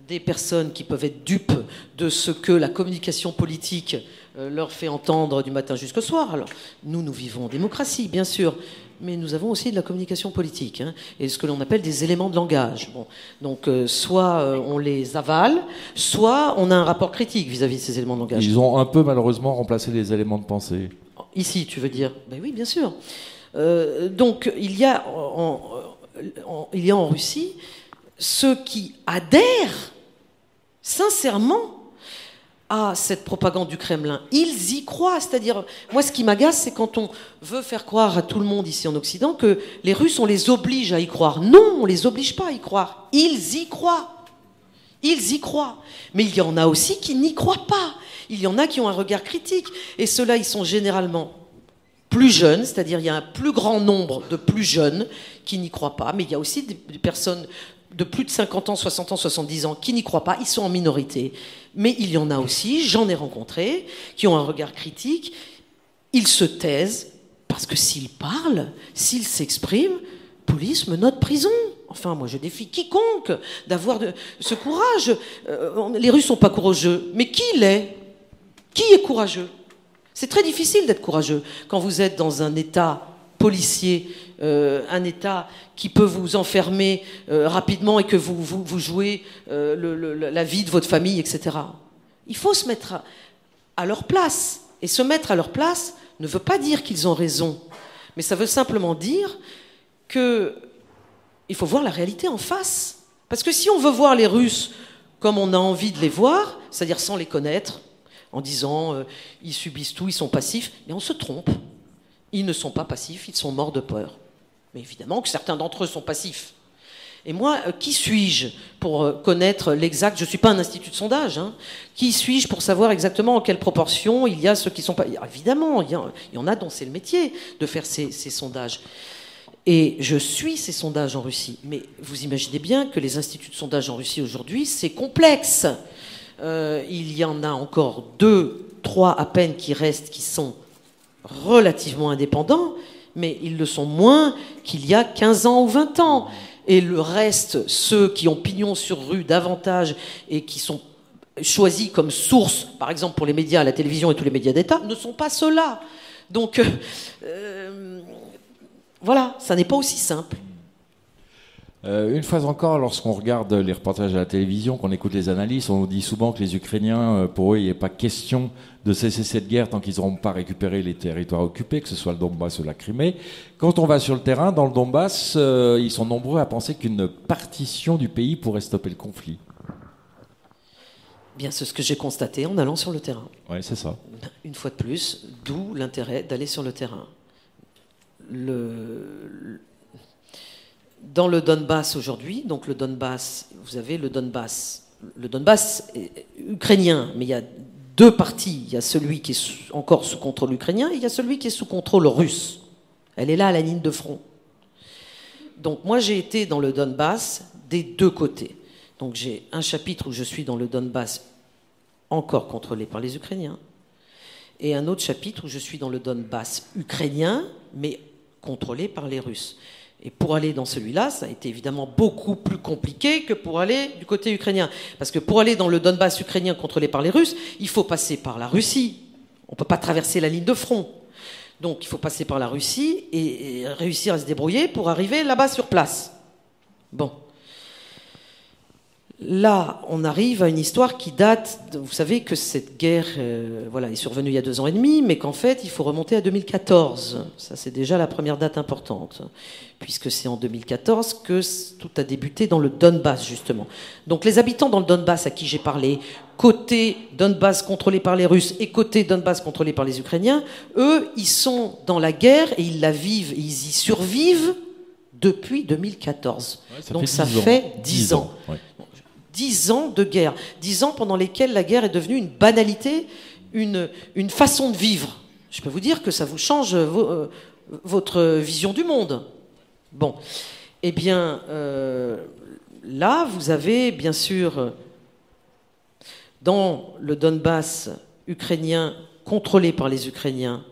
des personnes qui peuvent être dupes de ce que la communication politique leur fait entendre du matin jusqu'au soir. Alors, nous vivons en démocratie, bien sûr, mais nous avons aussi de la communication politique, et ce que l'on appelle des éléments de langage. Bon. Donc, soit on les avale, soit on a un rapport critique vis-à-vis de ces éléments de langage. Ils ont un peu, malheureusement, remplacé les éléments de pensée. Ici, tu veux dire? Ben oui, bien sûr. Donc, il y a en Russie ceux qui adhèrent sincèrement à cette propagande du Kremlin. Ils y croient. C'est-à-dire, moi, ce qui m'agace, c'est quand on veut faire croire à tout le monde ici en Occident que les Russes, on les oblige à y croire. Non, on les oblige pas à y croire. Ils y croient. Ils y croient. Mais il y en a aussi qui n'y croient pas. Il y en a qui ont un regard critique. Et ceux-là, ils sont généralement plus jeunes, c'est-à-dire il y a un plus grand nombre de plus jeunes qui n'y croient pas. Mais il y a aussi des personnes de plus de 50 ans, 60 ans, 70 ans qui n'y croient pas. Ils sont en minorité. Mais il y en a aussi, j'en ai rencontré, qui ont un regard critique. Ils se taisent parce que s'ils parlent, s'ils s'expriment, police menottes prison. Enfin, moi, je défie quiconque d'avoir ce courage. Les Russes sont pas courageux, mais qui l'est? Qui est courageux? C'est très difficile d'être courageux quand vous êtes dans un état policier, un état qui peut vous enfermer rapidement et que vous jouez la vie de votre famille, etc. Il faut se mettre à leur place. Et se mettre à leur place ne veut pas dire qu'ils ont raison, mais ça veut simplement dire qu'il faut voir la réalité en face. Parce que si on veut voir les Russes comme on a envie de les voir, c'est-à-dire sans les connaître, en disant ils subissent tout, ils sont passifs, et on se trompe. Ils ne sont pas passifs, ils sont morts de peur. Mais évidemment que certains d'entre eux sont passifs. Et moi, qui suis-je pour connaître l'exact? Je ne suis pas un institut de sondage. Hein. Qui suis-je pour savoir exactement en quelle proportion il y a ceux qui sont pas... Évidemment, il y en a dont c'est le métier de faire ces sondages. Et je suis ces sondages en Russie. Mais vous imaginez bien que les instituts de sondage en Russie aujourd'hui, c'est complexe. Il y en a encore 2, 3 à peine qui restent, qui sont relativement indépendants, mais ils le sont moins qu'il y a 15 ans ou 20 ans. Et le reste, ceux qui ont pignon sur rue davantage et qui sont choisis comme source, par exemple pour les médias, la télévision et tous les médias d'État, ne sont pas ceux-là. Donc, voilà, ça n'est pas aussi simple. Une fois encore, lorsqu'on regarde les reportages à la télévision, qu'on écoute les analyses, on nous dit souvent que les Ukrainiens, pour eux, il n'est pas question de cesser cette guerre tant qu'ils n'auront pas récupéré les territoires occupés, que ce soit le Donbass ou la Crimée. Quand on va sur le terrain, dans le Donbass, ils sont nombreux à penser qu'une partition du pays pourrait stopper le conflit. Bien, c'est ce que j'ai constaté en allant sur le terrain. Oui, c'est ça. Une fois de plus, d'où l'intérêt d'aller sur le terrain. Dans le Donbass aujourd'hui, donc le Donbass, vous avez le Donbass ukrainien, mais il y a 2 parties. Il y a celui qui est encore sous contrôle ukrainien et il y a celui qui est sous contrôle russe. Elle est là à la ligne de front. Donc moi j'ai été dans le Donbass des 2 côtés. Donc j'ai un chapitre où je suis dans le Donbass encore contrôlé par les Ukrainiens et un autre chapitre où je suis dans le Donbass ukrainien mais contrôlé par les Russes. Et pour aller dans celui-là, ça a été évidemment beaucoup plus compliqué que pour aller du côté ukrainien. Parce que pour aller dans le Donbass ukrainien contrôlé par les Russes, il faut passer par la Russie. On ne peut pas traverser la ligne de front. Donc il faut passer par la Russie et réussir à se débrouiller pour arriver là-bas sur place. Bon. Là, on arrive à une histoire qui date... Vous savez que cette guerre est survenue il y a 2 ans et demi, mais qu'en fait, il faut remonter à 2014. Ça, c'est déjà la première date importante, puisque c'est en 2014 que tout a débuté dans le Donbass, justement. Donc les habitants dans le Donbass à qui j'ai parlé, côté Donbass contrôlé par les Russes et côté Donbass contrôlé par les Ukrainiens, eux, ils sont dans la guerre et ils la vivent, et ils y survivent depuis 2014. Ouais, donc ça fait 10 ans. Ouais. 10 ans de guerre, 10 ans pendant lesquels la guerre est devenue une banalité, une façon de vivre. Je peux vous dire que ça vous change votre vision du monde. Bon, eh bien, là, vous avez bien sûr, dans le Donbass ukrainien, contrôlé par les Ukrainiens,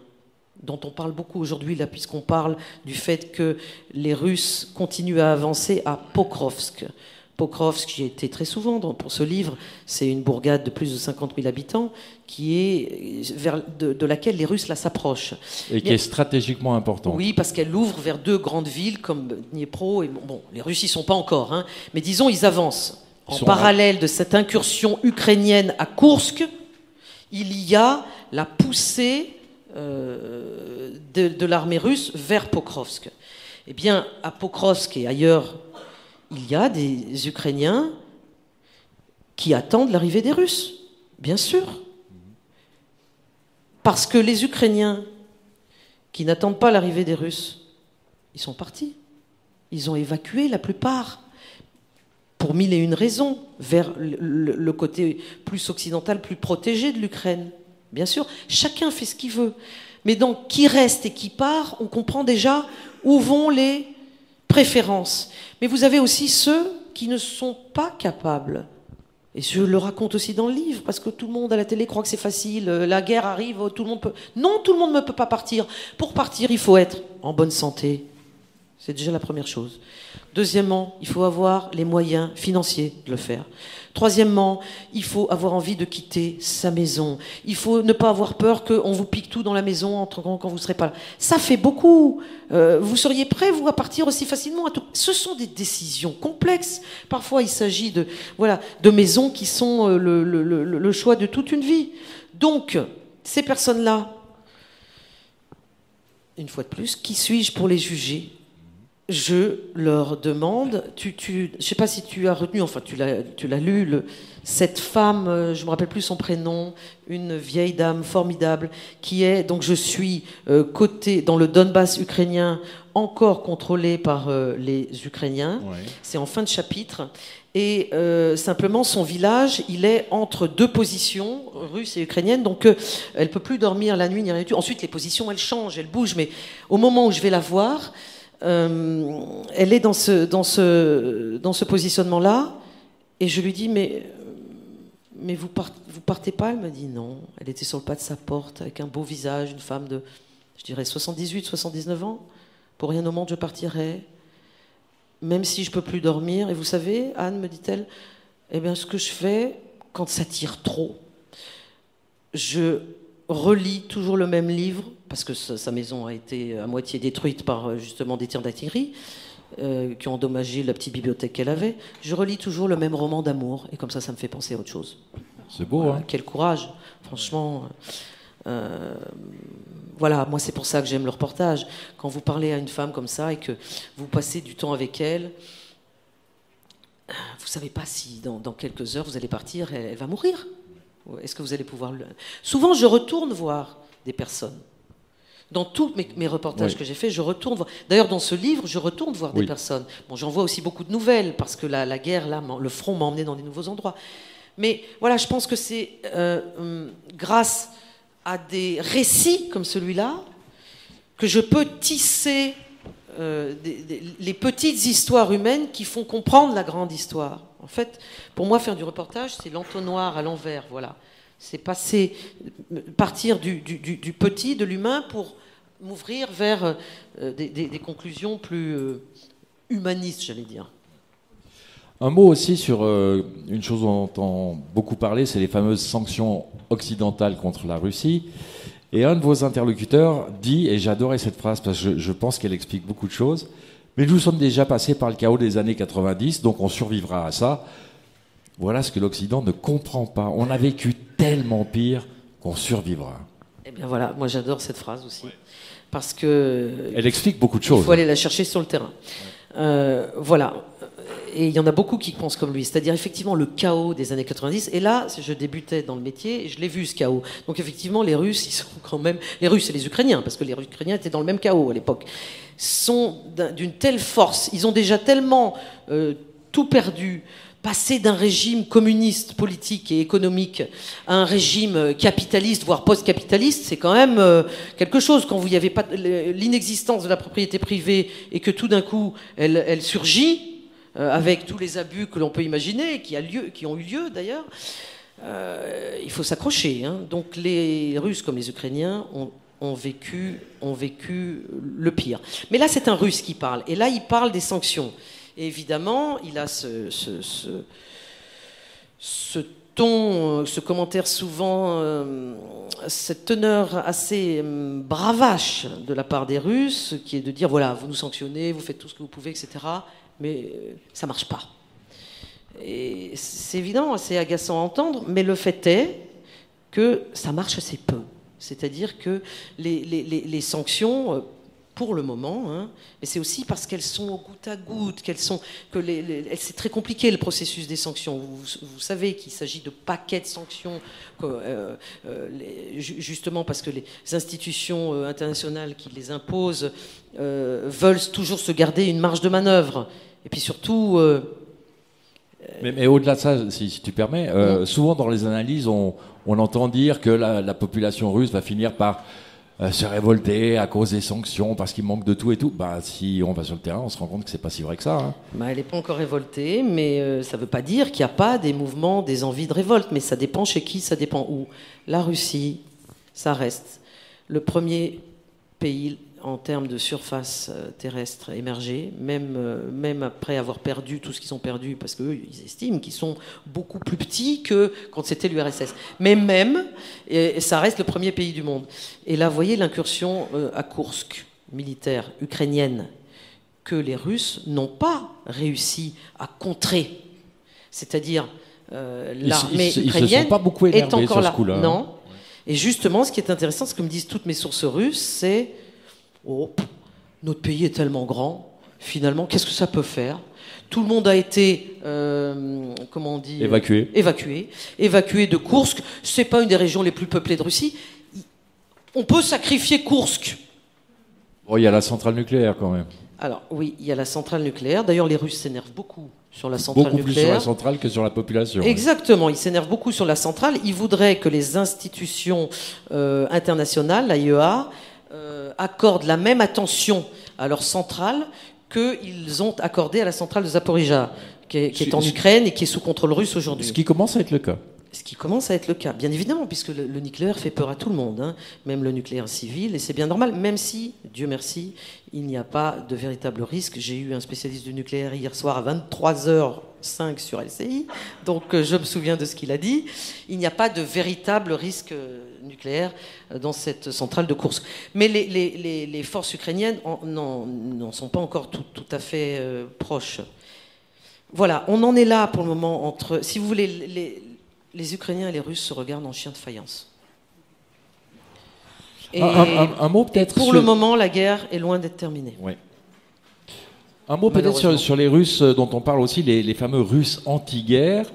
dont on parle beaucoup aujourd'hui, là, puisqu'on parle du fait que les Russes continuent à avancer à Pokrovsk. Pokrovsk, j'y ai été très souvent pour ce livre, c'est une bourgade de plus de 50 000 habitants qui est de laquelle les Russes là s'approchent. Et qui est stratégiquement importante. Oui, parce qu'elle ouvre vers 2 grandes villes comme Dniepro. Et bon, les Russes n'y sont pas encore, hein, mais disons, ils avancent. En parallèle de cette incursion ukrainienne à Koursk, il y a la poussée de l'armée russe vers Pokrovsk. Eh bien, à Pokrovsk et ailleurs, il y a des Ukrainiens qui attendent l'arrivée des Russes, bien sûr. Parce que les Ukrainiens qui n'attendent pas l'arrivée des Russes, ils sont partis. Ils ont évacué la plupart, pour 1001 raisons, vers le côté plus occidental, plus protégé de l'Ukraine. Bien sûr, chacun fait ce qu'il veut. Mais donc, qui reste et qui part, on comprend déjà où vont les préférences. Mais vous avez aussi ceux qui ne sont pas capables. Et je le raconte aussi dans le livre, parce que tout le monde à la télé croit que c'est facile, la guerre arrive, tout le monde peut... Non, tout le monde ne peut pas partir. Pour partir, il faut être en bonne santé, C'est déjà la première chose. Deuxièmement, il faut avoir les moyens financiers de le faire. Troisièmement, il faut avoir envie de quitter sa maison. Il faut ne pas avoir peur qu'on vous pique tout dans la maison quand vous ne serez pas là. Ça fait beaucoup. Vous seriez prêt, vous, à partir aussi facilement à tout. Ce sont des décisions complexes. Parfois, il s'agit de maisons qui sont le choix de toute une vie. Donc, ces personnes-là, une fois de plus, qui suis-je pour les juger ? Je leur demande, je ne sais pas si tu as retenu, enfin tu l'as lu, cette femme, je ne me rappelle plus son prénom, une vieille dame formidable, qui est, donc je suis dans le Donbass ukrainien, encore contrôlé par les Ukrainiens, ouais. C'est en fin de chapitre, et simplement son village, il est entre deux positions, russes et ukrainiennes, donc elle ne peut plus dormir la nuit, ni rien du tout. Ensuite les positions, elles changent, elles bougent, mais au moment où je vais la voir, elle est dans ce positionnement-là, et je lui dis mais vous partez pas ? Elle m'a dit non. Elle était sur le pas de sa porte avec un beau visage, une femme de, je dirais 78, 79 ans. Pour rien au monde je partirai, même si je peux plus dormir. Et vous savez, Anne, me dit-elle, eh bien ce que je fais quand ça tire trop, je relit toujours le même livre, parce que sa maison a été à moitié détruite par justement des tirs d'artillerie qui ont endommagé la petite bibliothèque qu'elle avait. Je relis toujours le même roman d'amour, et comme ça me fait penser à autre chose. C'est beau, voilà, hein. Quel courage, franchement. Voilà, moi c'est pour ça que j'aime le reportage. Quand vous parlez à une femme comme ça et que vous passez du temps avec elle, vous savez pas si dans quelques heures vous allez partir, elle va mourir. Est-ce que vous allez pouvoir Souvent, je retourne voir des personnes. Dans tous mes reportages que j'ai faits, je retourne voir. D'ailleurs, dans ce livre, je retourne voir des personnes. Bon, j'en vois aussi beaucoup de nouvelles, parce que la guerre, là, le front m'a emmené dans des nouveaux endroits. Mais voilà, je pense que c'est grâce à des récits comme celui-là que je peux tisser les petites histoires humaines qui font comprendre la grande histoire. En fait, pour moi, faire du reportage, c'est l'entonnoir à l'envers, voilà. C'est partir du petit, de l'humain, pour m'ouvrir vers des conclusions plus humanistes, j'allais dire. Un mot aussi sur une chose dont on entend beaucoup parler, c'est les fameuses sanctions occidentales contre la Russie. Et un de vos interlocuteurs dit, et j'adorais cette phrase parce que je pense qu'elle explique beaucoup de choses, mais nous sommes déjà passés par le chaos des années 90, donc on survivra à ça. Voilà ce que l'Occident ne comprend pas. On a vécu tellement pire qu'on survivra. Eh bien voilà, moi j'adore cette phrase aussi. Parce que... Elle explique beaucoup de choses. Il faut aller la chercher sur le terrain. Voilà. Et il y en a beaucoup qui pensent comme lui. C'est-à-dire effectivement le chaos des années 90. Et là, je débutais dans le métier et je l'ai vu, ce chaos. Donc effectivement, les Russes, ils sont quand même... Les Russes et les Ukrainiens, parce que les Ukrainiens étaient dans le même chaos à l'époque, sont d'une telle force. Ils ont déjà tellement tout perdu, passer d'un régime communiste, politique et économique à un régime capitaliste, voire post-capitaliste, c'est quand même quelque chose. Quand il n'y avait pas l'inexistence de la propriété privée et que tout d'un coup, elle surgit, avec tous les abus que l'on peut imaginer, qui ont eu lieu d'ailleurs, il faut s'accrocher. Hein. Donc les Russes comme les Ukrainiens ont vécu le pire. Mais là, c'est un Russe qui parle. Et là, il parle des sanctions. Et évidemment, il a ce ton, ce commentaire souvent, cette teneur assez bravache de la part des Russes, qui est de dire, voilà, vous nous sanctionnez, vous faites tout ce que vous pouvez, etc., mais ça ne marche pas. Et c'est évident, c'est agaçant à entendre, mais le fait est que ça marche assez peu. C'est-à-dire que les sanctions... pour le moment, hein, mais c'est aussi parce qu'elles sont au goutte à goutte, c'est très compliqué le processus des sanctions. Vous savez qu'il s'agit de paquets de sanctions, justement parce que les institutions internationales qui les imposent veulent toujours se garder une marge de manœuvre. Et puis surtout... Mais au-delà de ça, si tu permets, souvent dans les analyses, on entend dire que la population russe va finir par... se révolter à cause des sanctions parce qu'il manque de tout et tout. Bah, si on va sur le terrain, on se rend compte que c'est pas si vrai que ça. Hein. Bah, elle n'est pas encore révoltée, mais ça ne veut pas dire qu'il n'y a pas des mouvements, des envies de révolte. Mais ça dépend chez qui, ça dépend où. La Russie, ça reste le premier pays en termes de surface terrestre émergée, même après avoir perdu tout ce qu'ils ont perdu, parce qu'eux, ils estiment qu'ils sont beaucoup plus petits que quand c'était l'URSS. Mais même, et ça reste le premier pays du monde. Et là, vous voyez l'incursion à Koursk, militaire ukrainienne, que les Russes n'ont pas réussi à contrer. C'est-à-dire, l'armée ukrainienne sont pas beaucoup est encore là. Coup-là, non. Et justement, ce qui est intéressant, ce que me disent toutes mes sources russes, c'est notre pays est tellement grand, finalement, qu'est-ce que ça peut faire? Tout le monde a été, comment on dit, évacué de Koursk. C'est pas une des régions les plus peuplées de Russie. On peut sacrifier Koursk. Bon, il y a la centrale nucléaire quand même. Alors oui, il y a la centrale nucléaire. D'ailleurs, les Russes s'énervent beaucoup sur la centrale nucléaire. Beaucoup plus sur la centrale que sur la population. Exactement, ils s'énervent beaucoup sur la centrale. Ils voudraient que les institutions internationales, l'AIEA, accordent la même attention à leur centrale qu'ils ont accordé à la centrale de Zaporijjia, qui est en Ukraine et qui est sous contrôle russe aujourd'hui. Ce qui commence à être le cas. Ce qui commence à être le cas, bien évidemment, puisque le nucléaire fait peur à tout le monde, hein, même le nucléaire civil, et c'est bien normal, même si, Dieu merci, il n'y a pas de véritable risque. J'ai eu un spécialiste du nucléaire hier soir à 23h05 sur LCI, donc je me souviens de ce qu'il a dit. Il n'y a pas de véritable risque nucléaire dans cette centrale de Koursk. Mais les forces ukrainiennes n'en sont pas encore tout à fait proches. Voilà, on en est là pour le moment entre, si vous voulez, les Ukrainiens et les Russes se regardent en chien de faïence. Et un mot peut-être pour le moment, la guerre est loin d'être terminée. Ouais. Un mot peut-être sur les Russes dont on parle aussi, les fameux Russes anti-guerre.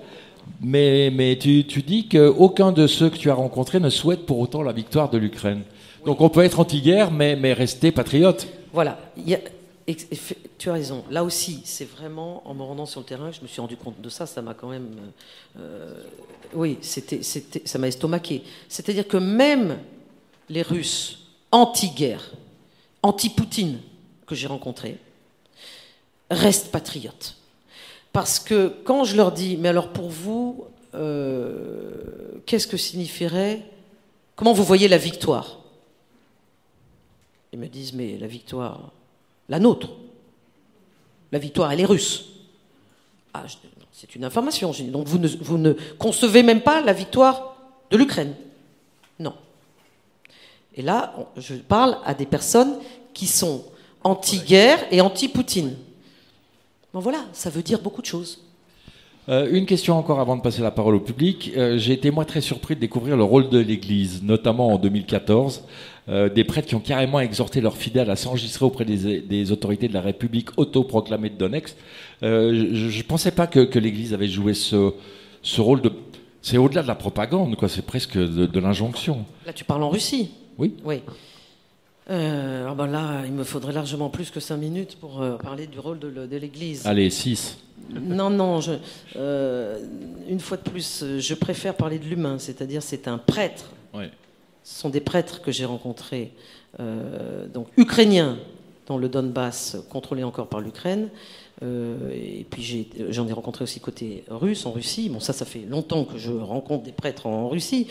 Mais tu dis qu'aucun de ceux que tu as rencontrés ne souhaite pour autant la victoire de l'Ukraine. Donc on peut être anti-guerre, mais rester patriote. Voilà. Tu as raison. Là aussi, c'est vraiment en me rendant sur le terrain que je me suis rendu compte de ça. Ça m'a quand même... oui, ça m'a estomaqué. C'est-à-dire que même les Russes anti-guerre, anti-Poutine que j'ai rencontrés, restent patriotes. Parce que quand je leur dis, mais alors pour vous, qu'est-ce que signifierait... Comment vous voyez la victoire? Ils me disent, mais la victoire... La nôtre. La victoire, elle est russe. Ah, c'est une information. Donc vous ne concevez même pas la victoire de l'Ukraine. Non. Et là, je parle à des personnes qui sont anti-guerre et anti-Poutine. Bon voilà, ça veut dire beaucoup de choses. Une question encore avant de passer la parole au public. J'ai été moi très surpris de découvrir le rôle de l'Église, notamment en 2014. Des prêtres qui ont carrément exhorté leurs fidèles à s'enregistrer auprès des autorités de la République autoproclamée de Donetsk. Je ne pensais pas que l'Église avait joué ce rôle de... C'est au-delà de la propagande, quoi. C'est presque de l'injonction. Là, tu parles en Russie? Oui. Oui. Là, il me faudrait largement plus que 5 minutes pour parler du rôle de l'Église. Allez, 6. Non, une fois de plus, je préfère parler de l'humain, c'est-à-dire c'est un prêtre. Oui. Ce sont des prêtres que j'ai rencontrés, donc ukrainiens dans le Donbass, contrôlé encore par l'Ukraine. Et puis j'en ai rencontré aussi côté russe, en Russie. Bon, ça fait longtemps que je rencontre des prêtres en Russie.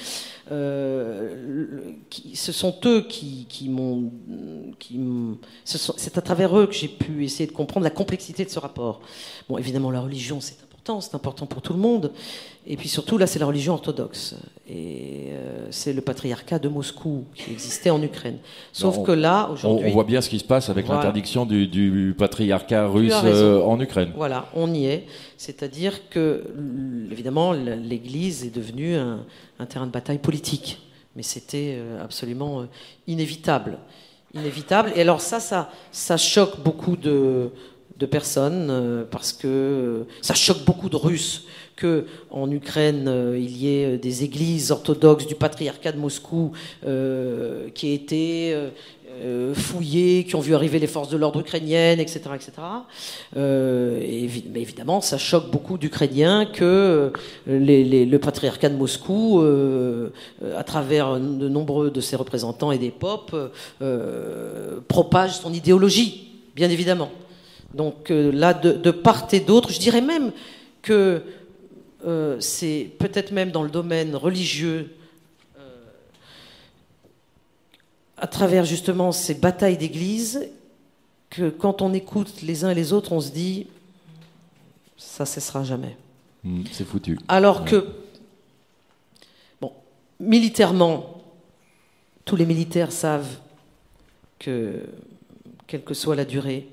Ce sont eux c'est à travers eux que j'ai pu essayer de comprendre la complexité de ce rapport. Bon, évidemment, la religion, c'est important pour tout le monde. Et puis surtout, là, c'est la religion orthodoxe. Et c'est le patriarcat de Moscou qui existait en Ukraine. Sauf que là, aujourd'hui... On voit bien ce qui se passe avec l'interdiction du patriarcat russe en Ukraine. Voilà, on y est. C'est-à-dire que, évidemment, l'Église est devenue un terrain de bataille politique. Mais c'était absolument inévitable. Et alors ça choque beaucoup de personnes, parce que ça choque beaucoup de Russes qu'en Ukraine, il y ait des églises orthodoxes du patriarcat de Moscou qui aient été fouillées, qui ont vu arriver les forces de l'ordre ukrainiennes, etc. Mais évidemment, ça choque beaucoup d'Ukrainiens que le patriarcat de Moscou, à travers de nombreux de ses représentants et des popes, propage son idéologie, bien évidemment. Donc là, de part et d'autre, je dirais même que c'est peut-être même dans le domaine religieux à travers justement ces batailles d'église, que quand on écoute les uns et les autres, on se dit ça cessera jamais. C'est foutu. Alors que, bon, militairement, tous les militaires savent que, quelle que soit la durée,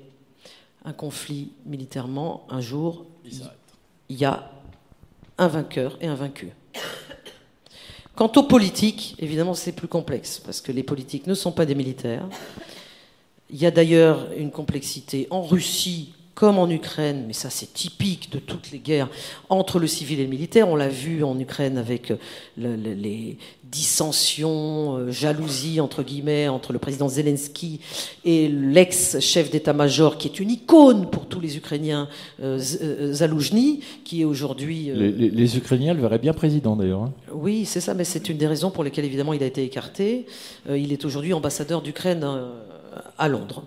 un conflit militairement, un jour, il y a un vainqueur et un vaincu. Quant aux politiques, évidemment, c'est plus complexe, parce que les politiques ne sont pas des militaires. Il y a d'ailleurs une complexité en Russie comme en Ukraine, mais ça c'est typique de toutes les guerres entre le civil et le militaire. On l'a vu en Ukraine avec les dissensions, jalousies entre guillemets, entre le président Zelensky et l'ex-chef d'état-major qui est une icône pour tous les Ukrainiens, Zaloujny, qui est aujourd'hui... Les Ukrainiens le verraient bien président d'ailleurs. Hein. Oui, c'est ça, mais c'est une des raisons pour lesquelles évidemment il a été écarté. Il est aujourd'hui ambassadeur d'Ukraine à Londres.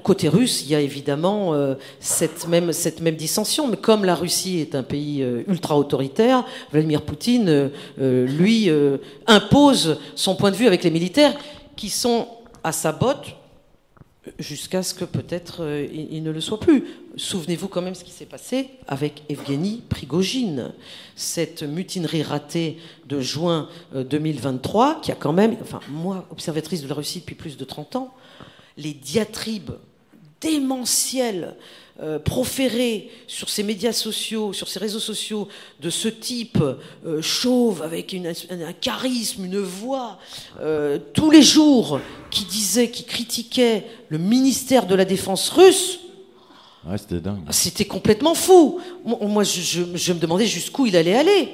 Côté russe, il y a évidemment cette même dissension, mais comme la Russie est un pays ultra-autoritaire, Vladimir Poutine, lui, impose son point de vue avec les militaires qui sont à sa botte jusqu'à ce que peut-être il ne le soit plus. Souvenez-vous quand même ce qui s'est passé avec Evgeny Prigojine, cette mutinerie ratée de juin 2023, qui a quand même, enfin moi, observatrice de la Russie depuis plus de 30 ans, les diatribes démentielles proférées sur ces médias sociaux, sur ces réseaux sociaux, de ce type chauve, avec un charisme, une voix, tous les jours, qui critiquait le ministère de la Défense russe. Ouais, c'était dingue. C'était complètement fou. Moi, je me demandais jusqu'où il allait aller.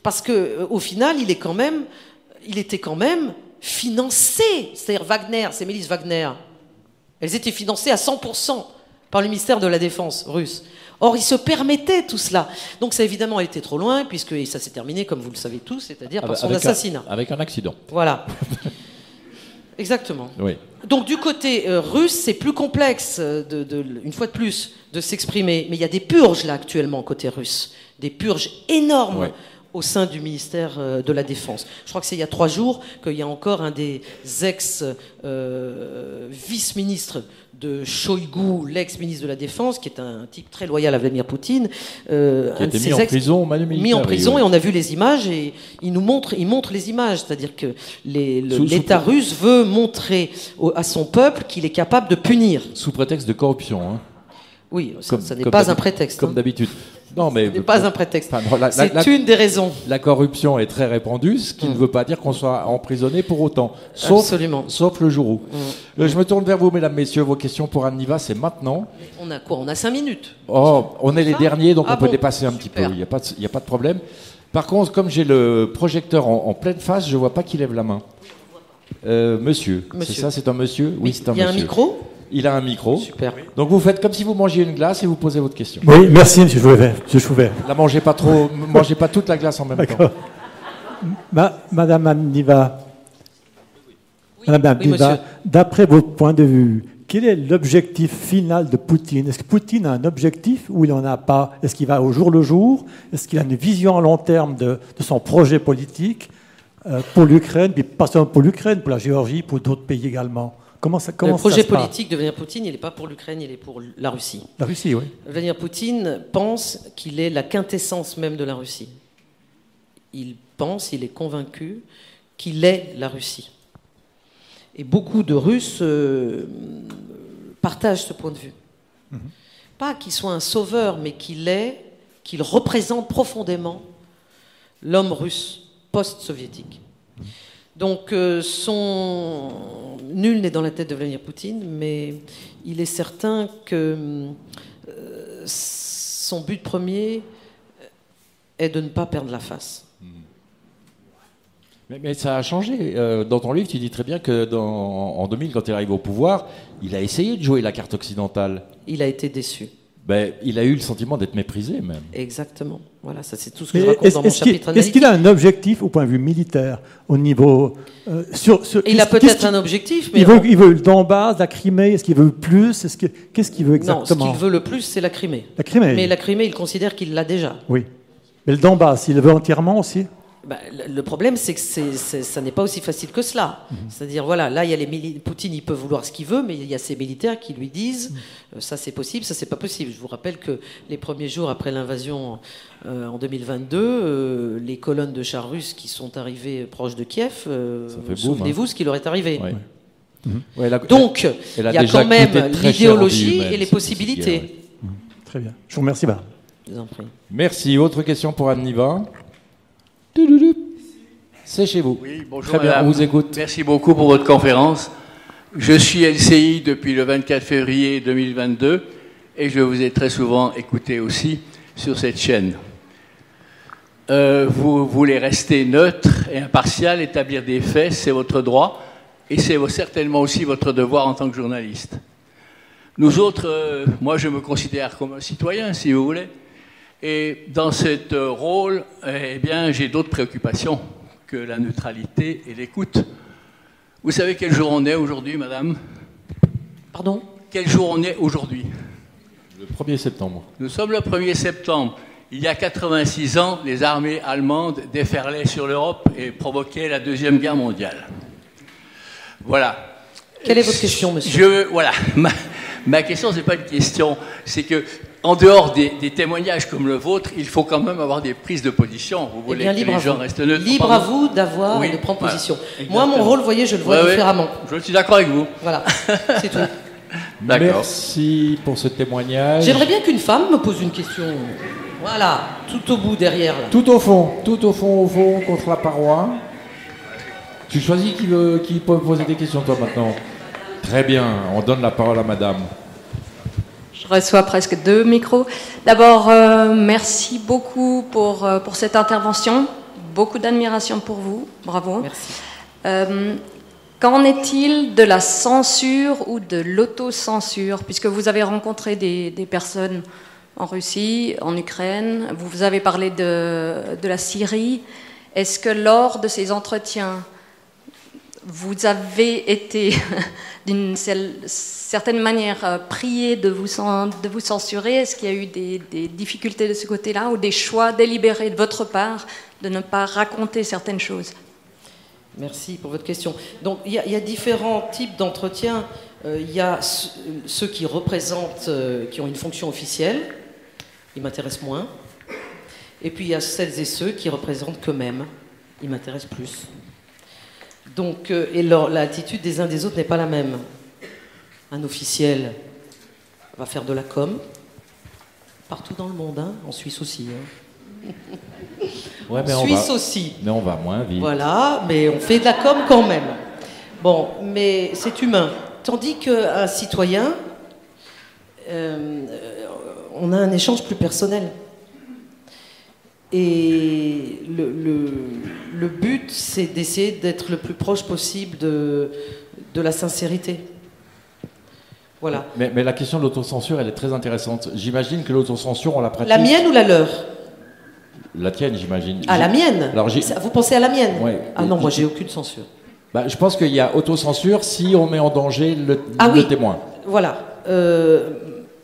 Parce qu'au final, il était quand même financé. C'est-à-dire Wagner, ces milices Wagner, elles étaient financées à 100% par le ministère de la Défense russe. Or, il se permettait tout cela. Donc, ça, évidemment, a été trop loin, puisque ça s'est terminé, comme vous le savez tous, c'est-à-dire par son assassinat. Avec un accident. Voilà. Exactement. Oui. Donc du côté russe, c'est plus complexe, une fois de plus, de s'exprimer. Mais il y a des purges là actuellement côté russe, des purges énormes au sein du ministère de la Défense. Je crois que c'est il y a 3 jours qu'il y a encore un des ex-vice-ministres de Shoigu, l'ex-ministre de la Défense, qui est un type très loyal à Vladimir Poutine, qui a été mis en prison, mis en prison, et on a vu les images, et il montre les images, c'est-à-dire que l'État russe veut montrer à son peuple qu'il est capable de punir. Sous prétexte de corruption. Hein. Oui, ça n'est pas un prétexte. Comme d'habitude. Non, mais ce n'est pas un prétexte. Enfin, c'est une des raisons. La corruption est très répandue, ce qui ne veut pas dire qu'on soit emprisonné pour autant. Absolument. Sauf le jour où. Je me tourne vers vous, mesdames, messieurs. Vos questions pour Anne Niva, c'est maintenant. On a quoi ? On a 5 minutes. Oh, on est les derniers, donc on peut dépasser un Super. petit peu. Il n'y a pas de problème. Par contre, comme j'ai le projecteur en pleine face, je ne vois pas qui lève la main. Monsieur. C'est ça, c'est un monsieur ? Oui, c'est un monsieur. Il y a un micro ? Il a un micro. Super. Donc vous faites comme si vous mangiez une glace et vous posez votre question. Oui, merci, monsieur Schubert. La mangez pas toute la glace en même temps. Madame Anne Niva, d'après votre point de vue, quel est l'objectif final de Poutine ? Est-ce que Poutine a un objectif ou il n'en a pas ? Est-ce qu'il va au jour le jour ? Est-ce qu'il a une vision à long terme de son projet politique pour l'Ukraine, mais pas seulement pour l'Ukraine, pour la Géorgie, pour d'autres pays également ? Le projet politique de Vladimir Poutine, il n'est pas pour l'Ukraine, il est pour la Russie. La Russie, oui. Vladimir Poutine pense qu'il est la quintessence même de la Russie. Il est convaincu qu'il est la Russie. Et beaucoup de Russes partagent ce point de vue. Pas qu'il soit un sauveur, mais qu'il représente profondément l'homme russe post-soviétique. Donc, nul n'est dans la tête de Vladimir Poutine, mais il est certain que son but premier est de ne pas perdre la face. Mais ça a changé. Dans ton livre, tu dis très bien qu'en 2000, quand il arrive au pouvoir, il a essayé de jouer la carte occidentale. Il a été déçu. Il a eu le sentiment d'être méprisé, même. Exactement. Voilà, ça c'est tout ce que je raconte dans mon chapitre analytique. Est-ce qu'il a un objectif au point de vue militaire, au niveau... il a peut-être un objectif, mais... Il veut le Donbass, la Crimée, est-ce qu'il veut plus ? Qu'est-ce qu'il veut exactement ? Non, ce qu'il veut le plus, c'est la Crimée. La Crimée. Mais la Crimée, il considère qu'il l'a déjà. Oui. Mais le Donbass, il le veut entièrement aussi ? Ben, le problème, c'est que ça n'est pas aussi facile que cela. C'est-à-dire, voilà, là, il y a Poutine, il peut vouloir ce qu'il veut, mais il y a ces militaires qui lui disent ça c'est possible, ça c'est pas possible. Je vous rappelle que les premiers jours après l'invasion en 2022, les colonnes de chars russes qui sont arrivées proches de Kiev, souvenez-vous ce qui leur est arrivé. Ouais. Ouais, donc, il y a quand même l'idéologie et les possibilités. Très bien. Je vous remercie, madame. Je vous en prie. Merci. Autre question pour Anne Niva. C'est chez vous. Oui, bonjour. Très bien, madame. on vous écoute. Merci beaucoup pour votre conférence. Je suis LCI depuis le 24 février 2022 et je vous ai très souvent écouté aussi sur cette chaîne. Vous voulez rester neutre et impartial, établir des faits, c'est votre droit et c'est certainement aussi votre devoir en tant que journaliste. Nous autres, moi je me considère comme un citoyen, si vous voulez, et dans ce rôle, eh bien, j'ai d'autres préoccupations que la neutralité et l'écoute. Vous savez quel jour on est aujourd'hui, madame? Pardon? Quel jour on est aujourd'hui? Le 1er septembre. Nous sommes le 1er septembre. Il y a 86 ans, les armées allemandes déferlaient sur l'Europe et provoquaient la Deuxième Guerre mondiale. Voilà. Quelle est votre question, monsieur? Voilà. Ma question, ce n'est pas une question. C'est que, en dehors des témoignages comme le vôtre, il faut quand même avoir des prises de position. Vous voulez que les gens restent neutres. Libre à vous d'avoir et de prendre position. Moi, mon rôle, vous voyez, je le vois différemment. Je suis d'accord avec vous. Voilà, c'est tout. D'accord. Merci pour ce témoignage. J'aimerais bien qu'une femme me pose une question. Voilà, tout au bout, derrière. Là. Tout au fond, contre la paroi. Tu choisis qui peut poser des questions, toi, maintenant. Très bien, on donne la parole à madame. Je reçois presque 2 micros. D'abord, merci beaucoup pour cette intervention. Beaucoup d'admiration pour vous. Bravo. Merci. Qu'en est-il de la censure ou de l'autocensure? Puisque vous avez rencontré des personnes en Russie, en Ukraine, vous avez parlé de la Syrie. Est-ce que lors de ces entretiens, vous avez été d'une certaine manière prié de vous censurer? Est-ce qu'il y a eu des difficultés de ce côté-là ou des choix délibérés de votre part de ne pas raconter certaines choses? Merci pour votre question. Donc, il y a différents types d'entretiens. Il y a ceux qui représentent, qui ont une fonction officielle. Ils m'intéressent moins. Et puis, il y a celles et ceux qui représentent qu'eux-mêmes. Ils m'intéressent plus. Donc, et l'attitude des uns des autres n'est pas la même. Un officiel va faire de la com, partout dans le monde, hein, en Suisse aussi. Hein. Ouais, mais Suisse aussi. Mais on va moins vite. Voilà, mais on fait de la com quand même. Bon, mais c'est humain. Tandis qu'un citoyen, on a un échange plus personnel. Et le but, c'est d'essayer d'être le plus proche possible de la sincérité. Voilà. Mais la question de l'autocensure, elle est très intéressante. J'imagine que l'autocensure, on la pratique... La mienne ou la leur? La tienne, j'imagine. Ah, la mienne? Alors, vous pensez à la mienne? Ouais. Ah non, moi, j'ai aucune censure. Bah, je pense qu'il y a autocensure si on met en danger le témoin. Voilà.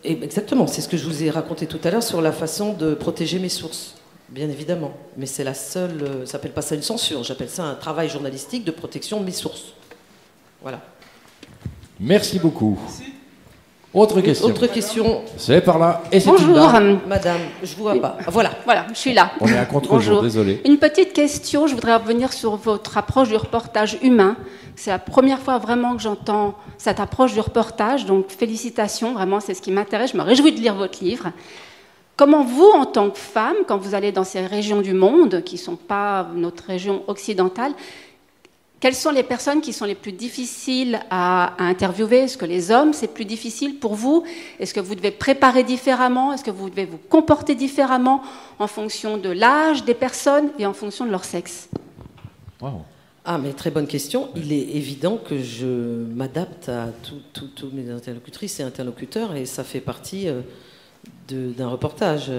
Exactement, c'est ce que je vous ai raconté tout à l'heure sur la façon de protéger mes sources. Bien évidemment, mais c'est la seule... ça s'appelle pas ça une censure, j'appelle ça un travail journalistique de protection de mes sources. Voilà. Merci beaucoup. Autre question. Autre question. C'est par là. Et c'est Bonjour. Madame, je vous vois pas. Voilà. Voilà, je suis là. On est à contre-jour, désolé. Une petite question, je voudrais revenir sur votre approche du reportage humain. C'est la première fois vraiment que j'entends cette approche du reportage, donc félicitations, vraiment, c'est ce qui m'intéresse. Je me réjouis de lire votre livre. Comment vous, en tant que femme, quand vous allez dans ces régions du monde, qui ne sont pas notre région occidentale, quelles sont les personnes qui sont les plus difficiles à interviewer? Est-ce que les hommes, c'est plus difficile pour vous? Est-ce que vous devez préparer différemment? Est-ce que vous devez vous comporter différemment en fonction de l'âge des personnes et en fonction de leur sexe? Wow. Ah, mais très bonne question. Il est évident que je m'adapte à tous mes interlocutrices et interlocuteurs, et ça fait partie d'un reportage.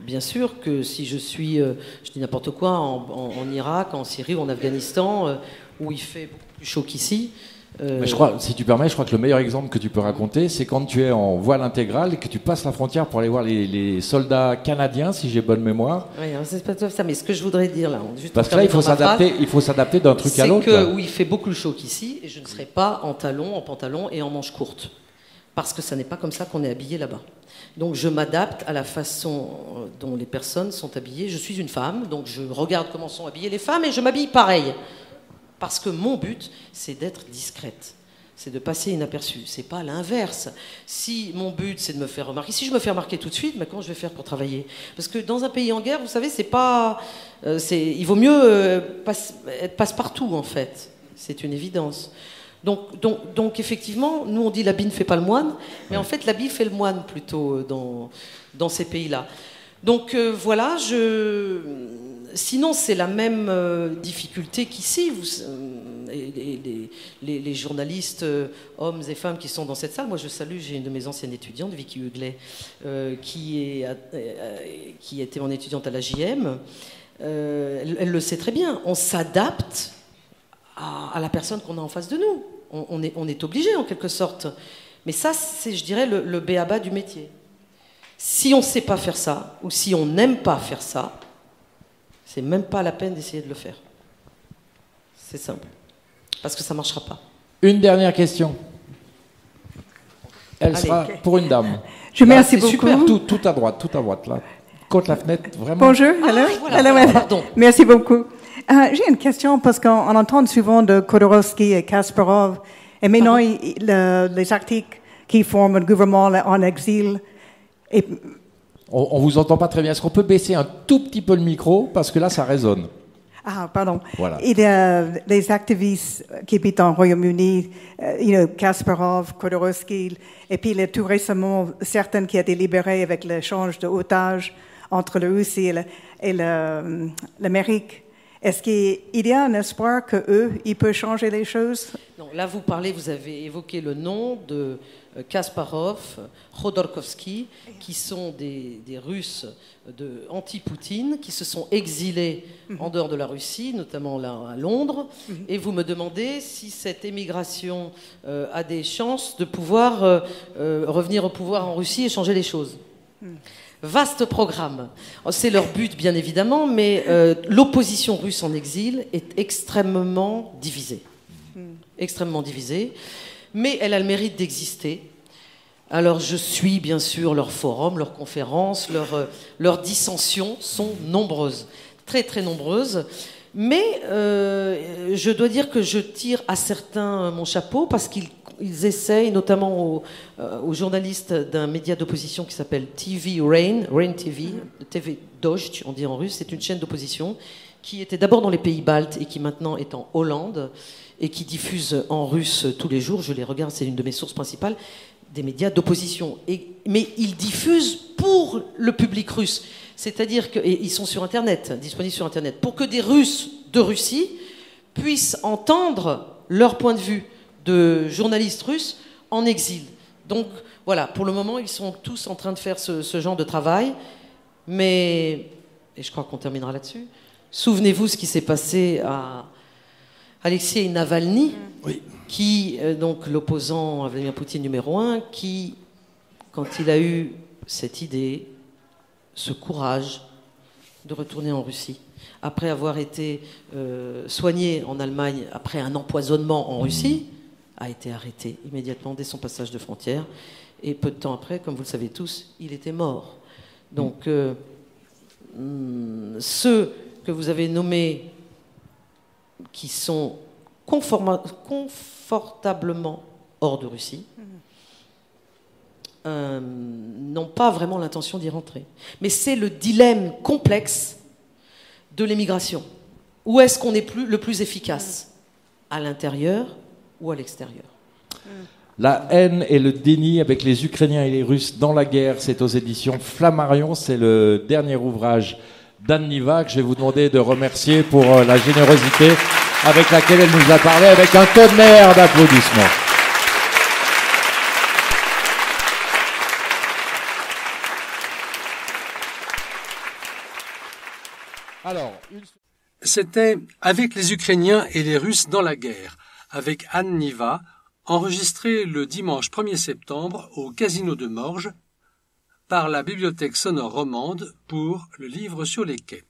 Bien sûr que si je suis, je dis n'importe quoi, en Irak, en Syrie ou en Afghanistan, où il fait beaucoup plus chaud qu'ici, Mais je crois, si tu permets, je crois que le meilleur exemple que tu peux raconter, c'est quand tu es en voile intégrale et que tu passes la frontière pour aller voir les soldats canadiens, si j'ai bonne mémoire. Oui, c'est pas tout ça, mais ce que je voudrais dire là, juste parce que là, il faut s'adapter d'un truc à l'autre. C'est que oui, il fait beaucoup plus chaud qu'ici, et je ne serai pas en talons, en pantalon et en manches courtes, parce que ça n'est pas comme ça qu'on est habillé là-bas. Donc je m'adapte à la façon dont les personnes sont habillées. Je suis une femme, donc je regarde comment sont habillées les femmes et je m'habille pareil. Parce que mon but, c'est d'être discrète. C'est de passer inaperçue. C'est pas l'inverse. Si mon but, c'est de me faire remarquer, si je me fais remarquer tout de suite, mais comment je vais faire pour travailler? Parce que dans un pays en guerre, vous savez, c'est pas... il vaut mieux être passe-partout, en fait. C'est une évidence. Donc, effectivement, nous, on dit l'habit ne fait pas le moine, mais en fait, l'habit fait le moine, plutôt, dans ces pays-là. Donc, voilà, sinon, c'est la même difficulté qu'ici. Les journalistes, hommes et femmes qui sont dans cette salle, moi je salue, j'ai une de mes anciennes étudiantes, Vicky Huglet, qui était mon étudiante à la JM. Elle le sait très bien. On s'adapte à la personne qu'on a en face de nous. On est obligé, en quelque sorte. Mais ça, c'est, je dirais, le b.a.-ba du métier. Si on ne sait pas faire ça, ou si on n'aime pas faire ça, c'est même pas la peine d'essayer de le faire. C'est simple. Parce que ça ne marchera pas. Une dernière question. Elle sera pour une dame. Je remercie beaucoup. Super. Tout à droite, là. Contre la fenêtre, vraiment. Bonjour, hello. Pardon. Merci beaucoup. J'ai une question parce qu'on entend souvent de Khodorkovsky et Kasparov. Et maintenant, les articles qui forment un gouvernement en exil. On ne vous entend pas très bien. Est-ce qu'on peut baisser un tout petit peu le micro? Parce que là, ça résonne. Ah, pardon. Voilà. Et les activistes qui habitent en Royaume-Uni, Kasparov, Khodorkovsky, et puis tout récemment, certaines qui ont été libérées avec l'échange d'otages entre la Russie et l'Amérique. Est-ce qu'il y a un espoir qu'eux, ils peuvent changer les choses? Non, là, vous avez évoqué le nom de Kasparov, Khodorkovsky, qui sont des Russes anti-Poutine, qui se sont exilés en dehors de la Russie, notamment là à Londres. Et vous me demandez si cette émigration a des chances de pouvoir revenir au pouvoir en Russie et changer les choses. Vaste programme. C'est leur but, bien évidemment, mais l'opposition russe en exil est extrêmement divisée. Extrêmement divisée. Mais elle a le mérite d'exister. Alors je suis bien sûr leurs forums, leurs conférences, leurs dissensions sont nombreuses, très très nombreuses. Mais je dois dire que je tire à certains mon chapeau parce qu'ils essayent, notamment aux journalistes d'un média d'opposition qui s'appelle TV Rain TV, TV Dość, on dit en russe, c'est une chaîne d'opposition qui était d'abord dans les pays baltes et qui maintenant est en Hollande et qui diffuse en russe tous les jours. Je les regarde, c'est une de mes sources principales, des médias d'opposition. Mais ils diffusent pour le public russe. C'est-à-dire qu'ils sont sur Internet, disponibles sur Internet, pour que des Russes de Russie puissent entendre leur point de vue de journalistes russes en exil. Donc voilà, pour le moment, ils sont tous en train de faire ce genre de travail. Mais, et je crois qu'on terminera là-dessus, souvenez-vous ce qui s'est passé à Alexei Navalny, qui, donc l'opposant à Vladimir Poutine numéro 1, qui, quand il a eu cette idée, ce courage de retourner en Russie, après avoir été soigné en Allemagne, après un empoisonnement en Russie, a été arrêté immédiatement dès son passage de frontière. Et peu de temps après, comme vous le savez tous, il était mort. Donc, ceux que vous avez nommés qui sont confortablement hors de Russie n'ont pas vraiment l'intention d'y rentrer. Mais c'est le dilemme complexe de l'émigration. Où est-ce qu'on est le plus efficace? À l'intérieur ou à l'extérieur? La haine et le déni avec les Ukrainiens et les Russes dans la guerre, c'est aux éditions Flammarion. C'est le dernier ouvrage d'Anne Niva que je vais vous demander de remercier pour la générosité avec laquelle elle nous a parlé, avec un tonnerre d'applaudissements. Alors, c'était Avec les Ukrainiens et les Russes dans la guerre, avec Anne Niva, enregistré le dimanche 1er septembre au Casino de Morges par la Bibliothèque sonore romande pour le livre sur les quais.